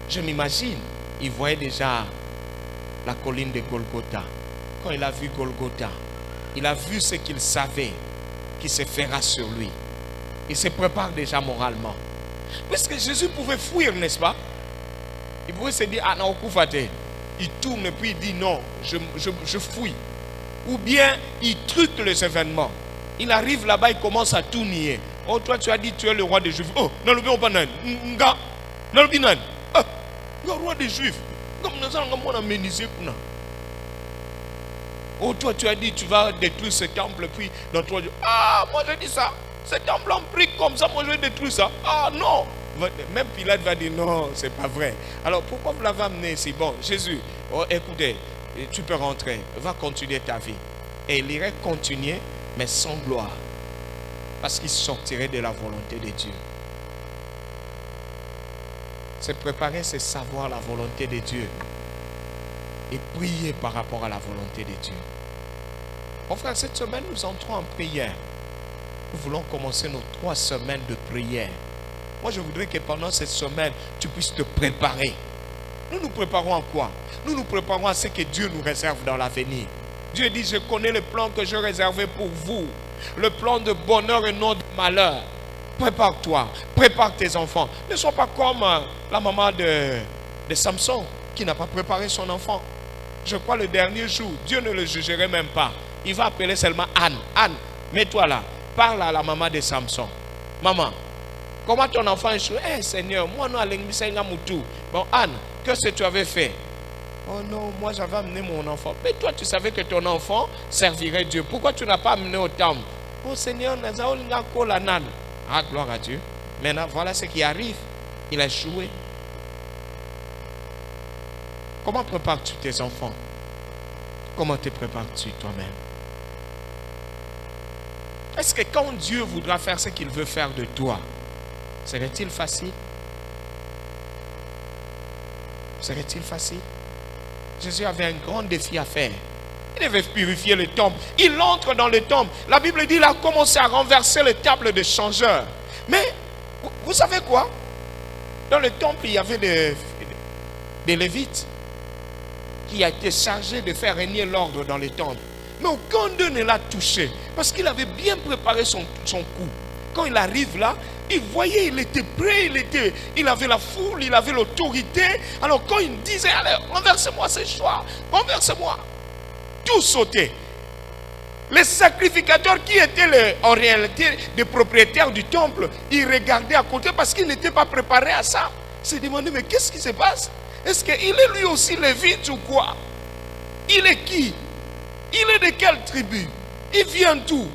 Je m'imagine, il voyait déjà la colline de Golgotha. Quand il a vu Golgotha, il a vu ce qu'il savait qui se fera sur lui. Il se prépare déjà moralement. Puisque Jésus pouvait fuir, n'est-ce pas? Il pouvait se dire, ah non, il tourne et puis il dit non, je fuis. Ou bien il truque les événements. Il arrive là-bas, il commence à tout nier. Oh, toi tu as dit tu es le roi des Juifs. Oh, non, le pas nan. Nga, non, le nan. Ah, le roi des Juifs. Comme nous allons améniser. Oh, toi tu as dit tu vas détruire ce temple. Puis dans 3 jours. Ah, moi j'ai dit ça. Ce temple en brique comme ça, moi je vais détruire ça. Ah non. Même Pilate va dire non, c'est pas vrai. Alors pourquoi vous l'avez amené ici? Bon, Jésus, oh, écoutez, tu peux rentrer, va continuer ta vie. Et il irait continuer, mais sans gloire. Parce qu'il sortirait de la volonté de Dieu. Se préparer, c'est savoir la volonté de Dieu. Et prier par rapport à la volonté de Dieu. Mon frère, cette semaine, nous entrons en prière. Nous voulons commencer nos 3 semaines de prière. Moi, je voudrais que pendant cette semaine, tu puisses te préparer. Nous nous préparons à quoi? Nous nous préparons à ce que Dieu nous réserve dans l'avenir. Dieu dit, je connais le plan que j'ai réservé pour vous. Le plan de bonheur et non de malheur. Prépare-toi, prépare tes enfants. Ne sois pas comme la maman de Samson qui n'a pas préparé son enfant. Je crois le dernier jour, Dieu ne le jugerait même pas. Il va appeler seulement Anne. Anne, mets-toi là. Parle à la maman de Samson. Maman, comment ton enfant est chou? Eh Seigneur, moi non bon Anne, qu'est-ce que tu avais fait? Oh non, moi j'avais amené mon enfant. Mais toi tu savais que ton enfant servirait Dieu. Pourquoi tu n'as pas amené au temple? Oh Seigneur, ah gloire à Dieu. Maintenant voilà ce qui arrive. Il a joué. Comment prépares-tu tes enfants? Comment te prépares-tu toi-même? Est-ce que quand Dieu voudra faire ce qu'il veut faire de toi, serait-il facile? Serait-il facile? Jésus avait un grand défi à faire. Il devait purifier le temple. Il entre dans le temple. La Bible dit qu'il a commencé à renverser les tables des changeurs. Mais, vous savez quoi? Dans le temple, il y avait des Lévites qui a été chargé de faire régner l'ordre dans le temple. Mais aucun d'eux ne l'a touché. Parce qu'il avait bien préparé son coup. Quand il arrive là, il voyait, il était prêt, il avait la foule, il avait l'autorité. Alors quand il disait, allez, renversez-moi ce soir, renversez-moi. Tout sautait. Les sacrificateurs qui étaient en réalité des propriétaires du temple, ils regardaient à côté parce qu'ils n'étaient pas préparés à ça. Ils se demandaient, mais qu'est-ce qui se passe? Est-ce qu'il est lui aussi lévite ou quoi? Il est qui? Il est de quelle tribu? Il vient d'où?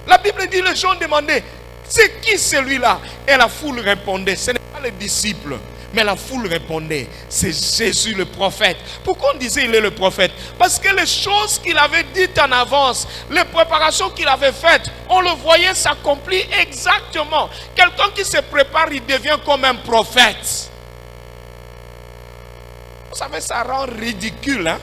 La Bible dit, les gens demandaient, c'est qui celui-là? Et la foule répondait, ce n'est pas les disciples. Mais la foule répondait, c'est Jésus le prophète. Pourquoi on disait il est le prophète? Parce que les choses qu'il avait dites en avance, les préparations qu'il avait faites, on le voyait s'accomplir exactement. Quelqu'un qui se prépare, il devient comme un prophète. Vous savez, ça rend ridicule, hein?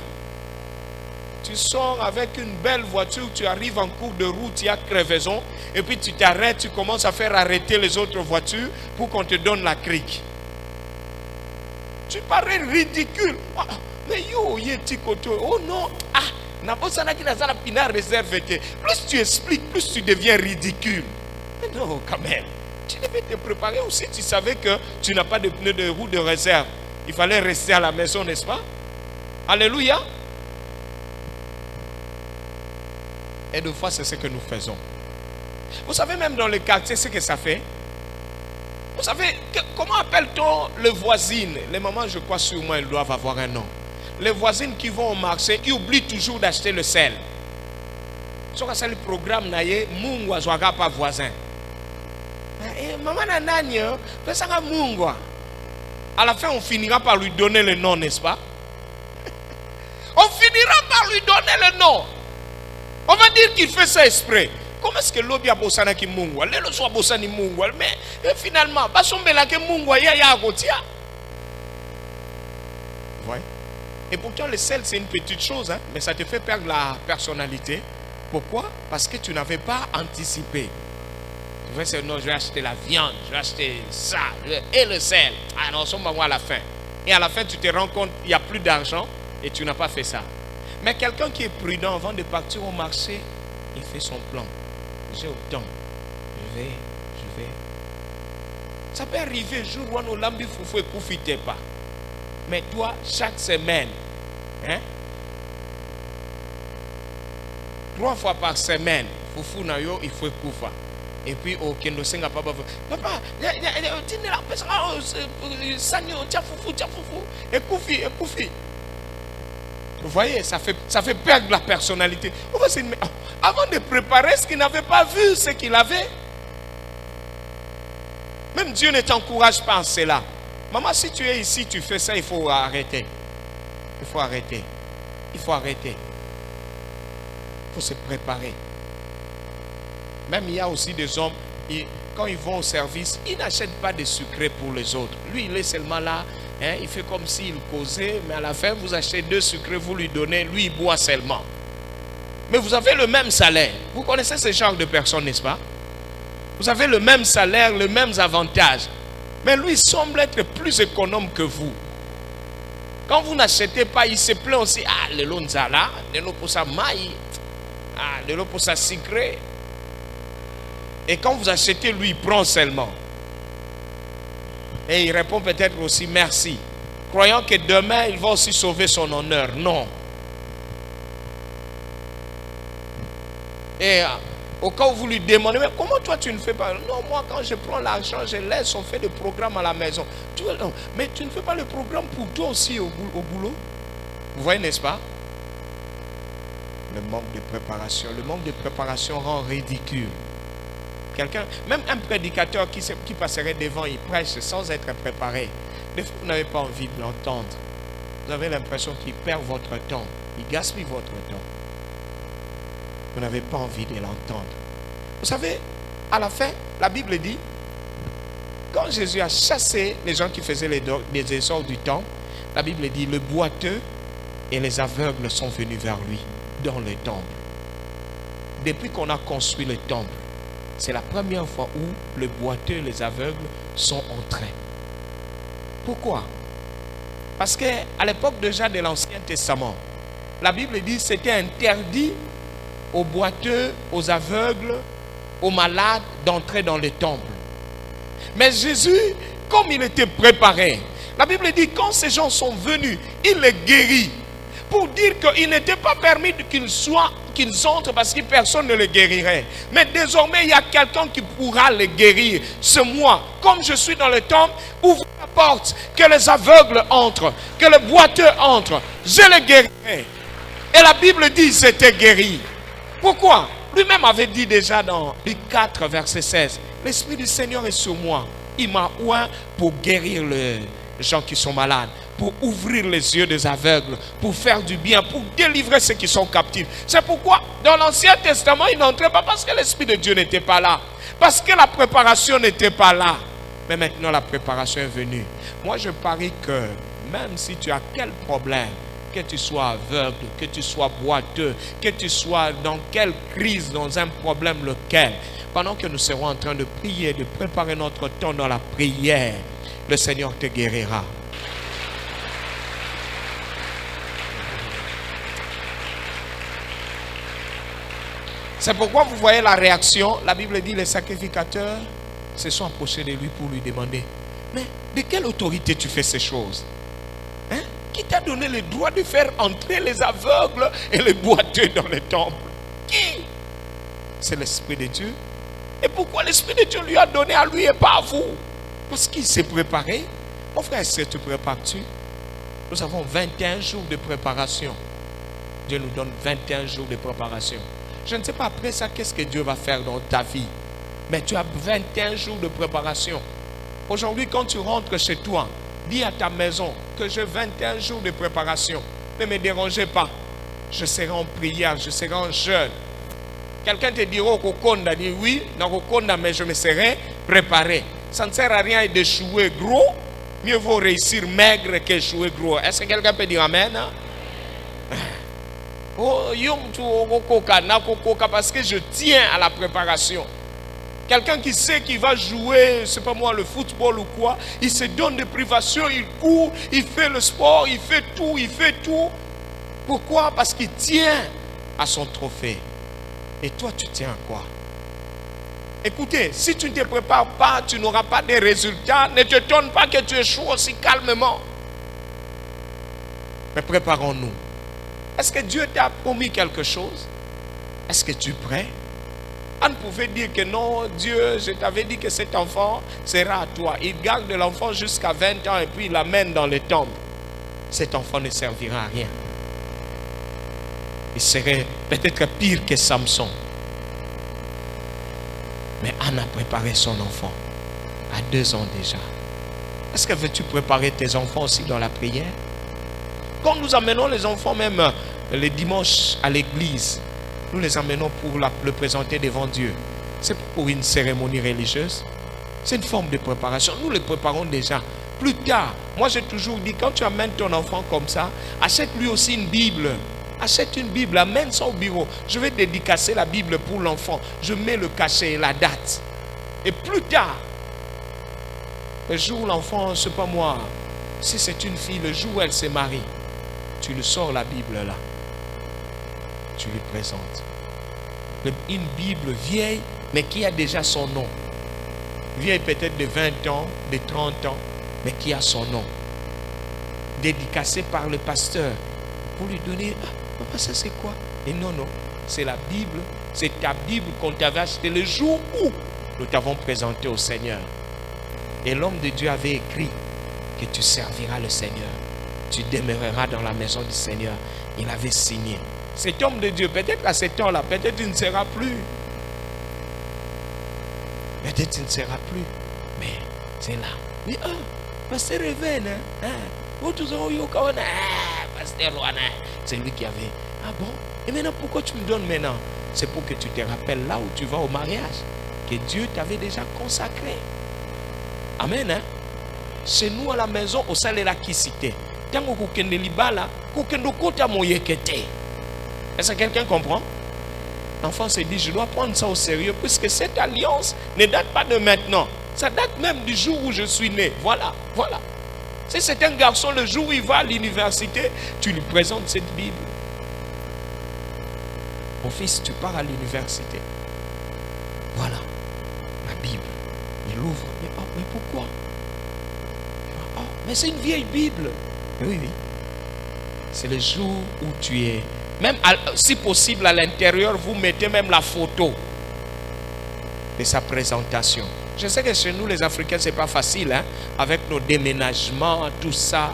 Tu sors avec une belle voiture, tu arrives en cours de route, il y a crevaison, et puis tu t'arrêtes, tu commences à faire arrêter les autres voitures pour qu'on te donne la crique. Tu parais ridicule. Mais yo, oh non, plus tu expliques, plus tu deviens ridicule. Mais non, quand même. Tu devais te préparer aussi. Tu savais que tu n'as pas de pneus de roue de réserve. Il fallait rester à la maison, n'est-ce pas? Alléluia. Et deux fois, c'est ce que nous faisons. Vous savez, même dans le quartier, ce que ça fait. Vous savez, comment appelle-t-on les voisines? Les mamans, je crois sûrement, elles doivent avoir un nom. Les voisines qui vont au marché, qui oublient toujours d'acheter le sel. C'est le programme, Mungwa Zwaga pas voisin. Maman Nanani, ça va Mungwa. À la fin, on finira par lui donner le nom, n'est-ce pas? On finira par lui donner le nom. On va dire qu'il fait ça exprès. Comment est-ce que l'obi a bossé qui mungwa? Le soit bossé ni mungwa, mais finalement, pas son bel que mungwa ya gotia. Ouais. Et pourtant le sel c'est une petite chose, hein, mais ça te fait perdre la personnalité. Pourquoi? Parce que tu n'avais pas anticipé. Tu vas dire non, je vais acheter la viande, je vais acheter ça et le sel. Ah non, on va voir à la fin. Et à la fin, tu te rends compte qu'il n'y a plus d'argent et tu n'as pas fait ça. Mais quelqu'un qui est prudent avant de partir au marché, il fait son plan. J'ai autant. Je vais. Ça peut arriver un jour où on a lambi foufou et koufite pas. Mais toi, chaque semaine, hein, 3 fois par semaine, foufou na yo, il faut koufa. Et puis, au Kendo Senga papa, papa, tu n'es la personne, Sanyo, tiens foufou, et koufi. Vous voyez, ça fait perdre la personnalité. Avant de préparer ce qu'il n'avait pas vu, ce qu'il avait. Même Dieu ne t'encourage pas en cela. Maman, si tu es ici, tu fais ça, il faut arrêter. Il faut arrêter. Il faut se préparer. Même il y a aussi des hommes, quand ils vont au service, ils n'achètent pas de sucré pour les autres. Lui, il est seulement là. Hein, il fait comme s'il causait, mais à la fin, vous achetez 2 sucrés, vous lui donnez, lui, il boit seulement. Mais vous avez le même salaire. Vous connaissez ce genre de personnes, n'est-ce pas? Vous avez le même salaire, les mêmes avantages. Mais lui, il semble être plus économe que vous. Quand vous n'achetez pas, il se plaint aussi. Ah, le lonzala, le pour sa maille, ah, le pour sa sucré. Et quand vous achetez, lui, il prend seulement. Et il répond peut-être aussi merci, croyant que demain il va aussi sauver son honneur. Non. Et au cas où vous lui demandez, mais comment toi tu ne fais pas? Non, moi quand je prends l'argent, je laisse, on fait des programmes à la maison. Mais tu ne fais pas le programme pour toi aussi au boulot? Vous voyez, n'est-ce pas? Le manque de préparation rend ridicule. Quelqu'un, même un prédicateur qui passerait devant, il prêche sans être préparé. Des fois, vous n'avez pas envie de l'entendre. Vous avez l'impression qu'il perd votre temps. Il gaspille votre temps. Vous n'avez pas envie de l'entendre. Vous savez, à la fin, la Bible dit, quand Jésus a chassé les gens qui faisaient les essors du temple, la Bible dit, le boiteux et les aveugles sont venus vers lui dans le temple. Depuis qu'on a construit le temple, c'est la première fois où le boiteux et les aveugles sont entrés. Pourquoi? Parce qu'à l'époque déjà de l'Ancien Testament, la Bible dit que c'était interdit aux boiteux, aux aveugles, aux malades d'entrer dans le temple. Mais Jésus, comme il était préparé, la Bible dit que quand ces gens sont venus, il les guérit. Pour dire qu'il n'était pas permis qu'ils entrent parce que personne ne les guérirait. Mais désormais, il y a quelqu'un qui pourra les guérir. C'est moi. Comme je suis dans le temple, ouvre la porte, que les aveugles entrent, que les boiteux entrent. Je les guérirai. Et la Bible dit c'était guéri. Pourquoi? Lui-même avait dit déjà dans Luc 4, verset 16, l'Esprit du Seigneur est sur moi. Il m'a oint pour guérir gens qui sont malades, pour ouvrir les yeux des aveugles, pour faire du bien, pour délivrer ceux qui sont captifs. C'est pourquoi dans l'Ancien Testament, il n'entrait pas parce que l'Esprit de Dieu n'était pas là, parce que la préparation n'était pas là. Mais maintenant, la préparation est venue. Moi, je parie que même si tu as quel problème, que tu sois aveugle, que tu sois boiteux, que tu sois dans quelle crise, dans un problème lequel, pendant que nous serons en train de prier, de préparer notre temps dans la prière, le Seigneur te guérira. C'est pourquoi vous voyez la réaction. La Bible dit les sacrificateurs se sont approchés de lui pour lui demander: mais de quelle autorité tu fais ces choses? Hein? Qui t'a donné le droit de faire entrer les aveugles et les boiteux dans le temple? Qui? C'est l'Esprit de Dieu. Et pourquoi l'Esprit de Dieu lui a donné à lui et pas à vous? Parce qu'il s'est préparé. Mon frère, est-ce que tu prépares-tu? Nous avons 21 jours de préparation. Dieu nous donne 21 jours de préparation. Je ne sais pas après ça qu'est-ce que Dieu va faire dans ta vie. Mais tu as 21 jours de préparation. Aujourd'hui, quand tu rentres chez toi, dis à ta maison que j'ai 21 jours de préparation. Ne me dérangez pas. Je serai en prière, je serai en jeûne. Quelqu'un te dira au Kokonda, dit oui, dans Kokonda, mais je me serai préparé. Ça ne sert à rien d'échouer gros. Mieux vaut réussir maigre qu'échouer gros. Est-ce que quelqu'un peut dire amen? Oh, parce que je tiens à la préparation. Quelqu'un qui sait qu'il va jouer, c'est pas moi, le football ou quoi, il se donne des privations, il court, il fait le sport, il fait tout. Pourquoi? Parce qu'il tient à son trophée. Et toi, tu tiens à quoi? Écoutez, si tu ne te prépares pas, tu n'auras pas de résultats. Ne te donne pas que tu échoues aussi calmement. Mais préparons-nous. Est-ce que Dieu t'a promis quelque chose? Est-ce que tu es prêt? Anne pouvait dire que non, Dieu, je t'avais dit que cet enfant sera à toi. Il garde l'enfant jusqu'à 20 ans et puis il l'amène dans le temple. Cet enfant ne servira à rien. Il serait peut-être pire que Samson. Mais Anne a préparé son enfant à 2 ans déjà. Est-ce que veux-tu préparer tes enfants aussi dans la prière? Quand nous amenons les enfants même les dimanches à l'église, nous les amenons pour le présenter devant Dieu. C'est pour une cérémonie religieuse. C'est une forme de préparation. Nous les préparons déjà. Plus tard, moi j'ai toujours dit, quand tu amènes ton enfant comme ça, achète-lui aussi une Bible. Achète une Bible, amène ça au bureau. Je vais dédicacer la Bible pour l'enfant. Je mets le cachet et la date. Et plus tard, le jour où l'enfant, je ne sais pas moi, si c'est une fille, le jour où elle se marie, tu lui sors la Bible là. Tu lui présentes. Une Bible vieille, mais qui a déjà son nom. Vieille peut-être de 20 ans, de 30 ans, mais qui a son nom. Dédicacée par le pasteur. Pour lui donner, ah, papa, ça c'est quoi? Et non, c'est la Bible, c'est ta Bible qu'on t'avait achetée le jour où nous t'avons présenté au Seigneur. Et l'homme de Dieu avait écrit que tu serviras le Seigneur. Tu demeureras dans la maison du Seigneur. Il avait signé. Cet homme de Dieu, peut-être à ce temps-là, peut-être il ne sera plus. Peut-être il ne sera plus. Mais c'est là. Mais pasteur Réven, c'est lui qui avait. Ah bon? Et maintenant, pourquoi tu me donnes maintenant? C'est pour que tu te rappelles là où tu vas au mariage, que Dieu t'avait déjà consacré. Amen. Hein? Chez nous à la maison, au salé la qui cité. Tango kukende libala, kukendo kota moyekete. Est-ce que quelqu'un comprend? L'enfant se dit, je dois prendre ça au sérieux, puisque cette alliance ne date pas de maintenant. Ça date même du jour où je suis né. Voilà. Si c'est un garçon, le jour où il va à l'université, tu lui présentes cette Bible. Mon fils, tu pars à l'université. Voilà, la Bible. Il ouvre. Mais pourquoi? Mais c'est une vieille Bible. Oui. C'est le jour où tu es. Même si possible à l'intérieur, vous mettez même la photo de sa présentation. Je sais que chez nous les Africains c'est pas facile, hein, avec nos déménagements, tout ça.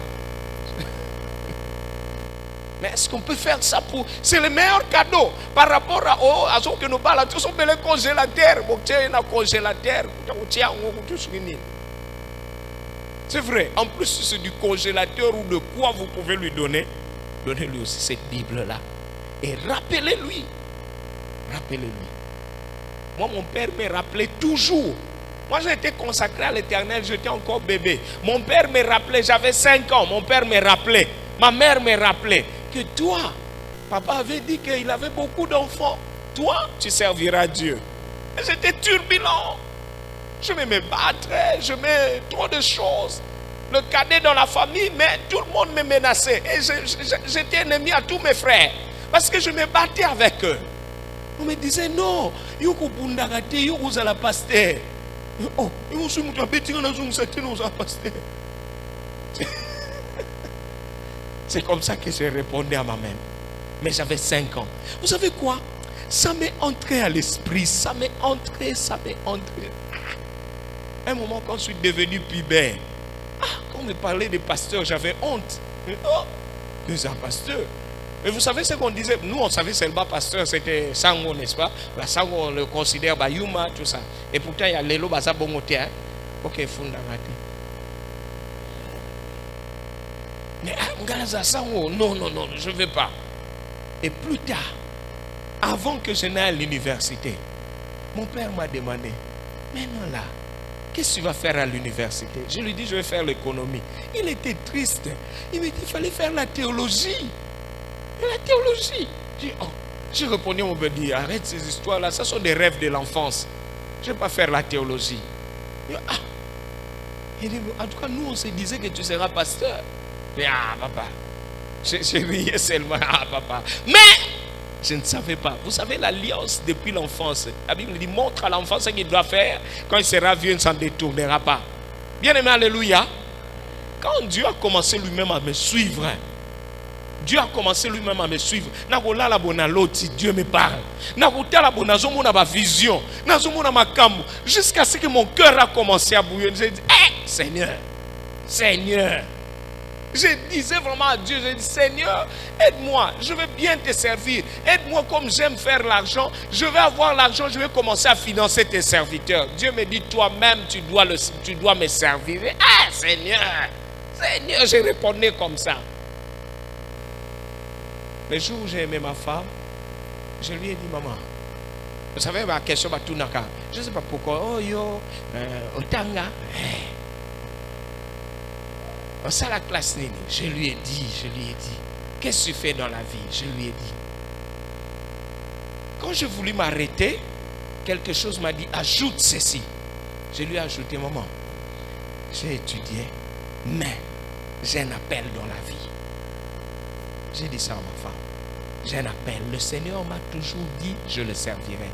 Mais est-ce qu'on peut faire ça pour... C'est le meilleur cadeau par rapport à ce que nous parlons. Tous sont les congélateurs. C'est vrai. En plus, si c'est du congélateur ou de quoi vous pouvez lui donner, donnez-lui aussi cette Bible-là. Et rappelez-lui. Rappelez-lui. Moi, mon père me rappelait toujours. Moi, j'ai été consacré à l'Éternel, j'étais encore bébé. Mon père me rappelait, j'avais 5 ans. Mon père me rappelait, ma mère me rappelait que toi, papa avait dit qu'il avait beaucoup d'enfants. Toi, tu serviras Dieu. Et j'étais turbulent. Je me battrais, je mets trop de choses. Le cadet dans la famille, mais tout le monde me menaçait. Et j'étais ennemi à tous mes frères. Parce que je me battais avec eux. On me disait non, yoko bundagate, yoko zala pasteur. Oh, c'est comme ça que j'ai répondu à ma mère. Mais j'avais 5 ans. Vous savez quoi? Ça m'est entré à l'esprit. Ça m'est entré. Un moment, quand je suis devenu pubère, quand on me parlait des pasteurs, j'avais honte. Oh, c'est un pasteur. Mais vous savez ce qu'on disait? Nous, on savait seulement pasteur, c'était Sango, n'est-ce pas? La Sango, on le considère Bayuma, tout ça. Et pourtant, il y a Lelo Baza Bongote. Ok, Fundamate. Mais Ngaza Sango, non, je ne veux pas. Et plus tard, avant que je n'aille à l'université, mon père m'a demandé, maintenant là, qu'est-ce que tu vas faire à l'université? Je lui dis, je vais faire l'économie. Il était triste. Il me dit, il fallait faire la théologie. La théologie. J'ai répondu, on me dit, arrête ces histoires-là, ça sont des rêves de l'enfance. Je ne vais pas faire la théologie. Il dit, en tout cas, nous, on se disait que tu seras pasteur. Mais papa, je riais seulement, papa. Mais, je ne savais pas. Vous savez, l'alliance depuis l'enfance. La Bible dit, montre à l'enfant ce qu'il doit faire. Quand il sera vieux, il ne s'en détournera pas. Bien aimé, alléluia. Quand Dieu a commencé lui-même à me suivre, Dieu a commencé lui-même à me suivre. Dieu me parle. Jusqu'à ce que mon cœur a commencé à bouillir. J'ai dit, Seigneur, je disais vraiment à Dieu, je dis, Seigneur, aide-moi, je veux bien te servir. Aide-moi comme j'aime faire l'argent. Je vais avoir l'argent, je vais commencer à financer tes serviteurs. Dieu me dit, toi-même, tu dois me servir. Seigneur, je répondais comme ça. Le jour où j'ai aimé ma femme, je lui ai dit, maman, vous savez, ma question va tout naka. Je ne sais pas pourquoi. Oh yo, Otanga. Ça la classe nini. Je lui ai dit, qu'est-ce que tu fais dans la vie? Je lui ai dit. Quand je voulais m'arrêter, quelque chose m'a dit, ajoute ceci. Je lui ai ajouté, maman, j'ai étudié, mais j'ai un appel dans la vie. J'ai dit ça à ma femme. J'ai un appel. Le Seigneur m'a toujours dit, je le servirai.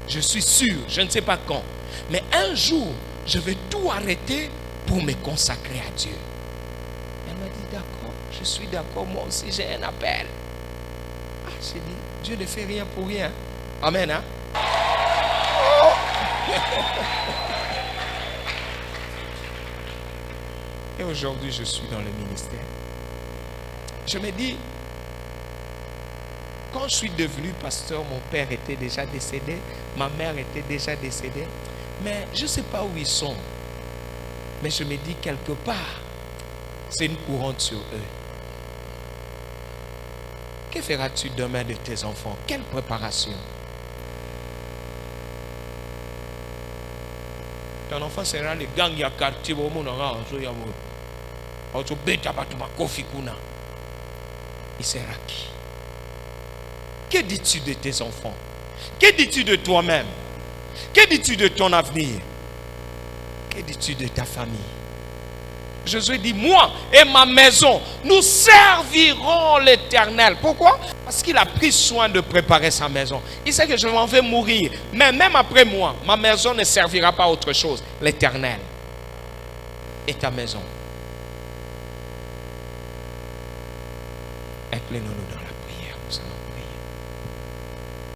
Je suis sûr, je ne sais pas quand. Mais un jour, je vais tout arrêter pour me consacrer à Dieu. Elle m'a dit, d'accord, je suis d'accord, moi aussi j'ai un appel. J'ai dit, Dieu ne fait rien pour rien. Amen, hein? Oh. Et aujourd'hui, je suis dans le ministère. Je me dis, quand je suis devenu pasteur, mon père était déjà décédé, ma mère était déjà décédée, mais je ne sais pas où ils sont. Mais je me dis, quelque part, c'est une couronne sur eux. Que feras-tu demain de tes enfants? Quelle préparation? Ton enfant sera le gang ya quartier. Il sera qui? Que dis-tu de tes enfants? Que dis-tu de toi-même? Que dis-tu de ton avenir? Que dis-tu de ta famille? Jésus dit, moi et ma maison, nous servirons l'Éternel. Pourquoi? Parce qu'il a pris soin de préparer sa maison. Il sait que je m'en vais mourir. Mais même après moi, ma maison ne servira pas à autre chose. L'Éternel et ta maison. Inclinons-nous dans la prière. Nous allons